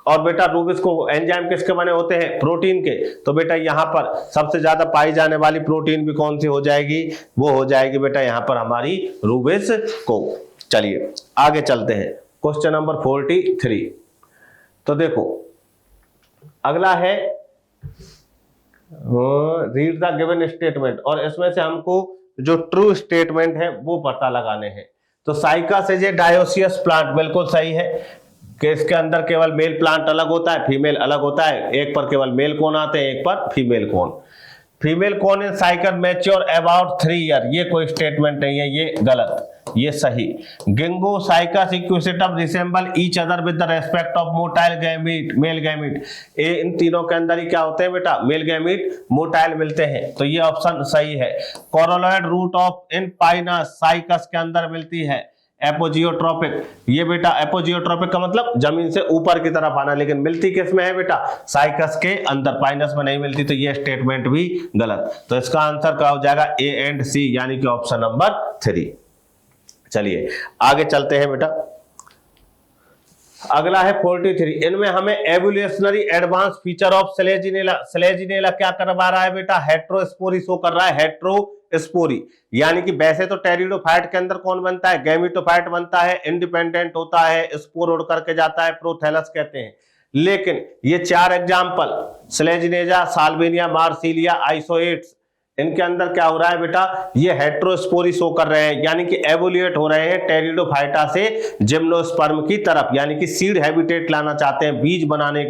और बेटा रूबिस्को एंजाइम किसके बने होते हैं, प्रोटीन के। तो बेटा यहाँ पर सबसे ज्यादा पाई जाने वाली प्रोटीन भी कौन सी हो जाएगी, वो हो जाएगी बेटा यहाँ पर हमारी रूबिस्को। चलिए आगे चलते हैं, क्वेश्चन नंबर 43। तो देखो अगला है रीड द गिवन स्टेटमेंट, और इसमें से हमको जो ट्रू स्टेटमेंट है वो पता लगाने हैं। तो cycas is a dioecious plant, बिल्कुल सही है कि इसके अंदर केवल मेल प्लांट अलग होता है, फीमेल अलग होता है। एक पर केवल मेल कोन आते हैं, एक पर female cone. Female cone in cycle mature about 3 year, ये कोई स्टेटमेंट नहीं है, ये गलत, ये सही। Ginkgo cycas equisetum resemble each other with the respect of motile gamete, male gamete. इन तीनों के अंदर ही क्या होते हैं बेटा, मेल गैमीट मोटाइल मिलते हैं, तो ये ऑप्शन सही है। Coralloid root of in Pinus Cycas के अंदर मिलती है। एपोजियोट्रोपिक, ये बेटा एपोजियोट्रोपिक का मतलब जमीन से ऊपर की तरफ आना, लेकिन मिलती किस में है बेटा, साइकस के अंदर, पाइनस में नहीं मिलती। तो ये स्टेटमेंट भी गलत। तो इसका आंसर क्या हो जाएगा, A एंड C, यानी कि ऑप्शन नंबर 3। चलिए आगे चलते हैं बेटा, अगला है 43। इनमें हमें evolutionary advance feature of Selaginella, Selaginella क्या करवा रहा है बेटा, हेट्रोस्पोरी शो कर रहा है, हेट्रोस्पोरी। यानी कि वैसे तो टेरिडोफाइट के अंदर कौन बनता है, गैमेटोफाइट बनता है, इंडिपेंडेंट होता है, स्पोर उड़ करके जाता है, प्रोथैलस कहते हैं। लेकिन ये 4 एग्जाम्पल सेलेजिनेजा, साल्विनिया, मार्सिलिया, आइसोएट्स, इनके अंदर क्या हो रहा है बेटा, ये हेट्रोस्पोरी शो कर रहे हैं, यानी कि एवोल्यूएट हो रहे हैं टेरिडोफाइटा से जिम्नोस्पर्म की तरफ, यानी कि सीड हैबिटेट लाना चाहते हैं, बीज बनाने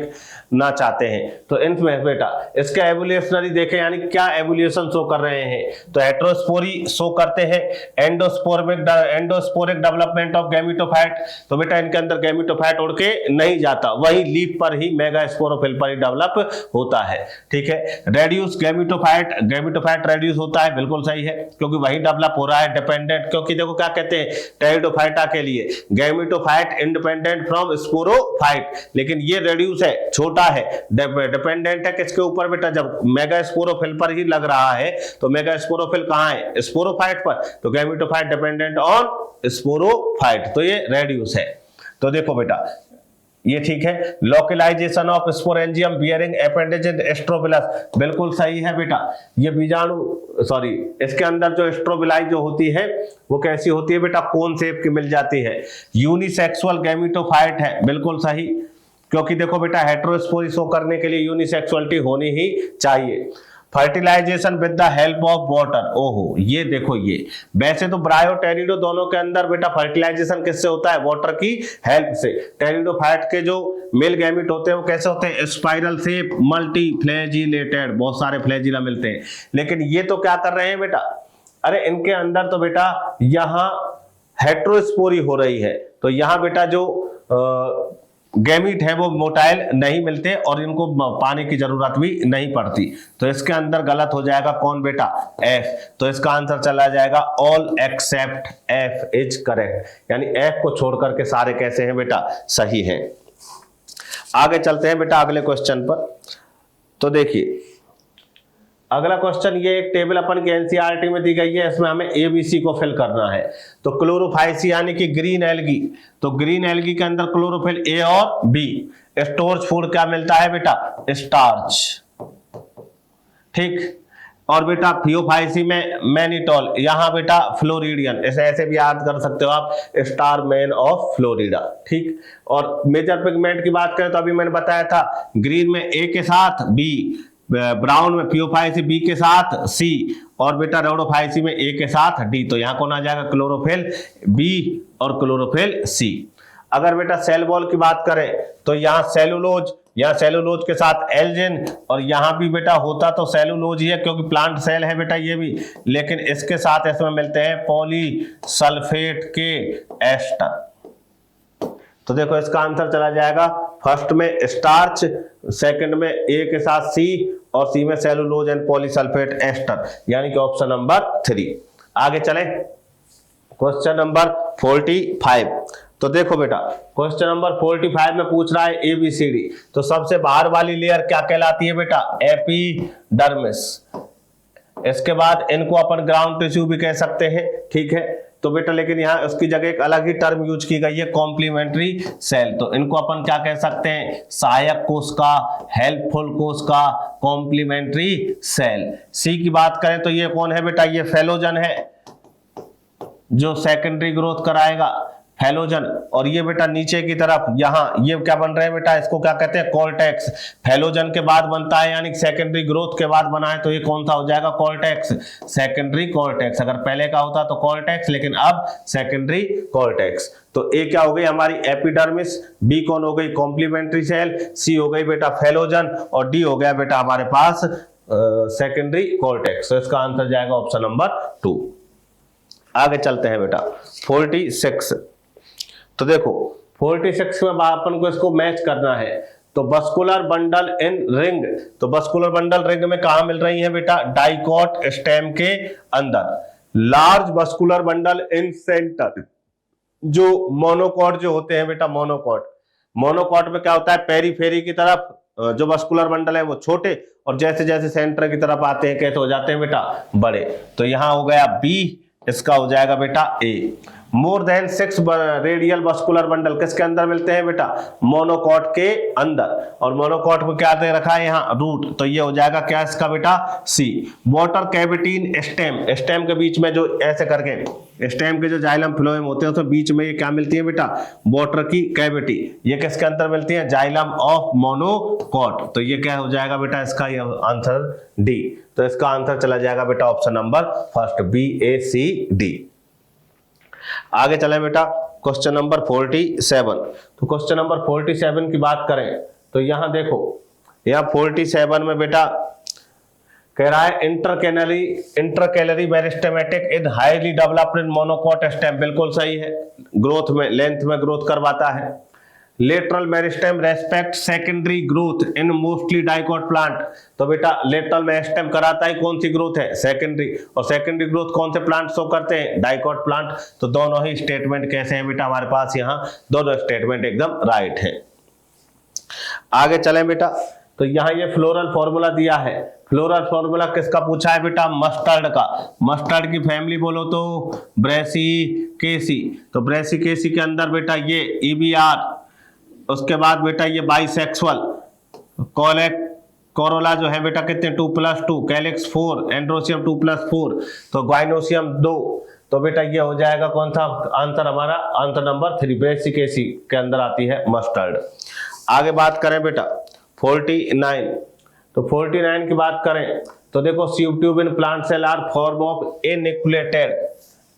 ना चाहते हैं। तो इनमें बेटा इसका एवोल्यूशनरी देखें, यानी क्या एवोल्यूशन शो कर रहे हैं, तो हेट्रोस्पोरी शो करते हैं, एंडोस्पोरिक डेवलपमेंट ऑफ गैमेटोफाइट, तो बेटा इनके अंदर गैमेटोफाइट उड़ के नहीं जाता, वही लीफ पर ही मेगास्पोरोफिल पर ही डेवलप होता है। ठीक है, रेड्यूस गैमेटोफाइट रेड्यूस होता है, बिल्कुल सही है, क्योंकि वही डेवलप हो रहा है डिपेंडेंट, क्योंकि देखो क्या कहते हैं टेरिडोफाइटा के लिए, गैमेटोफाइट इंडिपेंडेंट फ्रॉम स्पोरोफाइट, लेकिन ये रेड्यूस है, छोटा है, डिपेंडेंट है किसके ऊपर बेटा, जब मेगास्पोरोफिल पर ही लग रहा है, तो मेगास्पोरोफिल कहां है, स्पोरोफाइट पर, तो गैमेटोफाइट डिपेंडेंट ऑन स्पोरोफाइट, तो ये रेड्यूस है। तो देखो बेटा ये ठीक है, localization of sporangium bearing appendage in strobilus, बिल्कुल सही है बेटा, ये बीजाणु सॉरी इसके अंदर जो एस्ट्रोबिलाई जो होती है वो कैसी होती है बेटा, कोन शेप की मिल जाती है, यूनिसेक्सुअल गैमेटोफाइट है, बिल्कुल सही, क्योंकि देखो बेटा हेट्रोस्पोरी शो करने के लिए यूनिसेक्सुअलिटी होनी ही चाहिए। Fertilisation with the help of water, ओहो ये देखो, ये वैसे तो ब्रायो टेरिडो दोनों के अंदर बेटा फर्टिलाइजेशन किससे होता है, वाटर की हेल्प से। टेरिडोफाइट के जो मेल गैमेट होते हैं वो कैसे होते हैं, स्पाइरल शेप, मल्टी फ्लैजिलेटेड, बहुत सारे फ्लैजिला मिलते हैं, लेकिन ये तो क्या कर रहे हैं बेटा, अरे इनके अंदर तो बेटा यहाँ हेट्रोस्पोरी हो रही है, तो यहाँ बेटा जो गैमीट है वो मोटाइल नहीं मिलते और इनको पानी की जरूरत भी नहीं पड़ती, तो इसके अंदर गलत हो जाएगा कौन बेटा, एफ, तो इसका आंसर चला जाएगा all except F is correct, यानी एफ को छोड़कर के सारे कैसे हैं बेटा, सही हैं। आगे चलते हैं बेटा अगले क्वेश्चन पर। तो देखिए अगला क्वेश्चन, ये एक टेबल अपन की एनसीईआरटी में दी गई है, इसमें हमें एबीसी को फिल करना है। तो क्लोरोफाइसी यानी कि ग्रीन एल्गी, तो ग्रीन एल्गी के अंदर क्लोरोफिल ए और बी, स्टोर्च फूड क्या मिलता है बेटा, स्टार्च, ठीक, और बेटा थियोफाइसी में मैनिटोल, यहां बेटा फ्लोरिडियन, ऐसे भी याद कर सकते हो आप, स्टार मैन ऑफ फ्लोरिडा, ठीक। और मेजर पिगमेंट की बात करें तो अभी मैंने बताया था, ग्रीन में ए के साथ बी, ब्राउन में पियोफाइसी बी के साथ सी, और बेटा रोडोफाइसी में ए के साथ डी, तो यहां कौन आ जाएगा, क्लोरोफिल बी और क्लोरोफिल सी। अगर बेटा सेल वॉल की बात करें तो यहाँ सेलुलोज, यहाँ सेलुलोज के साथ एल्जिन, और यहाँ भी बेटा होता तो सेलुलोज ही है क्योंकि प्लांट सेल है बेटा ये भी, लेकिन इसके साथ इसमें मिलते हैं पॉलीसल्फेट के एस्टर। तो देखो इसका आंसर चला जाएगा फर्स्ट में स्टार्च, सेकंड में ए के साथ सी, और सी में सेलुलोज एंड पॉलीसल्फेट एस्टर, यानी कि ऑप्शन नंबर 3। आगे चले क्वेश्चन नंबर 45। तो देखो बेटा क्वेश्चन नंबर 45 में पूछ रहा है एबीसीडी, तो सबसे बाहर वाली लेयर क्या कहलाती है बेटा, एपिडर्मिस। इसके बाद इनको अपन ग्राउंड टिश्यू भी कह सकते हैं, ठीक है, तो बेटा लेकिन यहाँ उसकी जगह एक अलग ही टर्म यूज की गई है, कॉम्प्लीमेंट्री सेल, तो इनको अपन क्या कह सकते हैं, सहायक कोश का, हेल्पफुल कोश का, कॉम्प्लीमेंट्री सेल। सी की बात करें तो ये कौन है बेटा, ये फेलोजन है जो सेकेंडरी ग्रोथ कराएगा, फेलोजन, और ये बेटा नीचे की तरफ यहाँ ये क्या बन रहे हैं बेटा, इसको क्या कहते हैं, कॉर्टेक्स। फेलोजन के बाद बनता है, यानी सेकेंडरी ग्रोथ के बाद बना है, तो ये कौन सा हो जाएगा, कॉर्टेक्स, सेकेंडरी कॉर्टेक्स। अगर पहले का होता तो कॉर्टेक्स, लेकिन अब सेकेंडरी कॉर्टेक्स। तो ए क्या हो गई हमारी एपिडर्मिस, बी कौन हो गई, कॉम्प्लीमेंट्री सेल, सी हो गई बेटा फेलोजन, और डी हो गया बेटा हमारे पास सेकेंडरी कॉर्टेक्स। तो इसका आंसर जाएगा ऑप्शन नंबर 2। आगे चलते हैं बेटा 46। तो देखो 46 में अपन को इसको मैच करना है, तो बस्कुलर बंडल इन रिंग, तो बस्कुलर बंडल रिंग में कहा मिल रही है बेटा, डाइकॉट स्टेम के अंदर। लार्ज बस्कुलर बंडल इन सेंटर, जो मोनोकॉट जो होते हैं बेटा, मोनोकॉट में क्या होता है, पेरीफेरी की तरफ जो बस्कुलर बंडल है वो छोटे, और जैसे जैसे सेंटर की तरफ आते हैं कैसे हो जाते हैं बेटा, बड़े। तो यहां हो गया बी, इसका हो जाएगा बेटा A. More than 6 radial muscular bundle किसके अंदर मिलते हैं बेटा, मोनोकॉट के अंदर। और मोनोकॉट में क्या दे रखा है यहाँ, रूट, तो ये हो जाएगा क्या इसका बेटा, C. Water cavity in stem, stem के बीच में जो ऐसे करके स्टेम के जो जाइलम फ्लोएम होते हैं उसमें बीच में ये क्या मिलती है बेटा, वाटर की कैविटी, ये किसके अंदर मिलती है, जाइलम ऑफ मोनोकॉट। तो ये क्या हो जाएगा बेटा इसका ये आंसर डी। तो इसका आंसर चला जाएगा बेटा ऑप्शन नंबर फर्स्ट, बी ए सी डी। आगे चले बेटा क्वेश्चन नंबर 47। तो क्वेश्चन नंबर 47 की बात करें तो यहां देखो, यहां 47 में बेटा कह रहा है intercalary meristematic is highly developed in monocot stem, बिल्कुल सही है, ग्रोथ में लेंथ में ग्रोथ करवाता है। Lateral meristem respect secondary growth in mostly dicot plant, तो बेटा लेटरल मेरिस्टेम कराता है कौन सी ग्रोथ है, सेकेंडरी, और सेकेंडरी ग्रोथ कौन से प्लांट शो करते हैं, डाइकॉट प्लांट। तो दोनों ही स्टेटमेंट कैसे हैं बेटा हमारे पास, यहाँ दोनों स्टेटमेंट एकदम राइट है। आगे चलें बेटा, तो यहाँ ये फ्लोरल फॉर्मूला दिया है, फ्लोरल फॉर्मूला किसका पूछा है बेटा, मस्टर्ड का। मस्टर्ड की फैमिली बोलो तो ब्रेसिकेसी, तो ब्रेसिकेसी के अंदर बेटा ये EBR, उसके बाद बेटा ये बाइसेक्सुअल, कोरोला जो है बेटा कितने 2+2, कैलिक्स 4, एंड्रोसियम 2+4, तो गाइनोसियम 2। तो बेटा ये हो जाएगा कौन सा आंसर हमारा, आंसर नंबर 3 ब्रेसिकेसी के अंदर आती है मस्टर्ड। आगे बात करें बेटा 49, तो 49 की बात करें तो देखो sieve tube in plant cell are form of enucleated,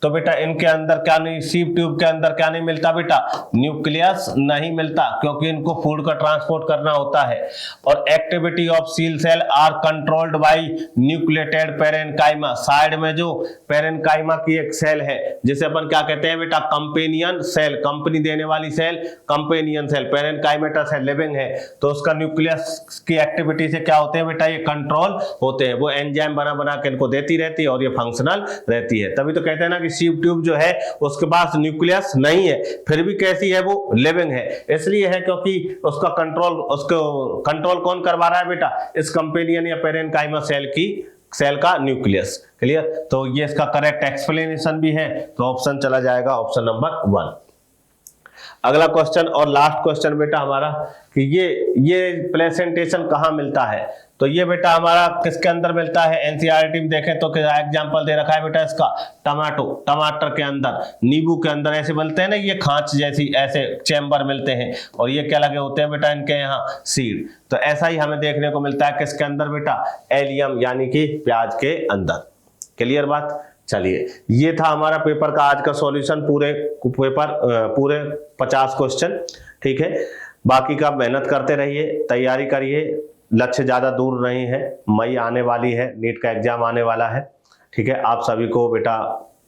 तो बेटा इनके अंदर क्या नहीं, सीव ट्यूब के अंदर क्या नहीं मिलता बेटा, न्यूक्लियस नहीं मिलता, क्योंकि इनको फूड का ट्रांसपोर्ट करना होता है। और activity of sieve cell are controlled by nucleated parenchyma, side में जो पेरेन्काइमा की एक सेल है जिसे अपन क्या कहते हैं बेटा, कंपेनियन सेल, कंपनी देने वाली सेल कंपेनियन सेल, पेरेन्काइमेटस है, लिविंग है, तो उसका न्यूक्लियस की एक्टिविटी से क्या होते हैं बेटा, ये कंट्रोल होते हैं, वो एंजाइम बना बना के इनको देती रहती है और ये फंक्शनल रहती है। तभी तो कहते हैं ना कि सीव ट्यूब जो है उसके पास न्यूक्लियस नहीं है, फिर भी कैसी है, वो लिविंग है, इसलिए है क्योंकि उसका कंट्रोल, उसको कंट्रोल कौन करवा रहा है बेटा, इस कंपेनियन या पेरेन्काइमा सेल का न्यूक्लियस। क्लियर, तो ये इसका करेक्ट एक्सप्लेनेशन भी है, तो ऑप्शन चला जाएगा ऑप्शन नंबर 1। अगला क्वेश्चन और लास्ट क्वेश्चन बेटा हमारा कि ये प्लेसेंटेशन कहाँ मिलता है, तो ये बेटा हमारा किसके अंदर मिलता है, एनसीईआरटी में देखें तो क्या एग्जांपल दे रखा है बेटा इसका, टमाटर के अंदर, नींबू के अंदर ऐसे बनते हैं ना ये खांच जैसी, ऐसे चैम्बर मिलते हैं, और ये क्या लगे होते हैं बेटा इनके यहाँ, सीड। तो ऐसा ही हमें देखने को मिलता है किसके अंदर बेटा, एलियम यानी कि प्याज के अंदर। क्लियर बात। चलिए ये था हमारा पेपर का आज का सॉल्यूशन, पूरे 50 क्वेश्चन, ठीक है। बाकी का मेहनत करते रहिए, तैयारी करिए, लक्ष्य ज्यादा दूर नहीं है, मई आने वाली है, नीट का एग्जाम आने वाला है, ठीक है। आप सभी को बेटा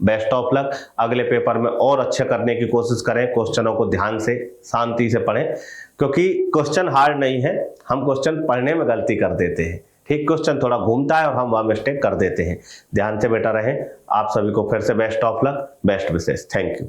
बेस्ट ऑफ लक, अगले पेपर में और अच्छे करने की कोशिश करें, क्वेश्चनों को ध्यान से शांति से पढ़ें, क्योंकि क्वेश्चन हार्ड नहीं है, हम क्वेश्चन पढ़ने में गलती कर देते हैं, ठीक, क्वेश्चन थोड़ा घूमता है और हम वहां मिस्टेक कर देते हैं। ध्यान से बेटा रहें। आप सभी को फिर से best of luck, best wishes, thank you.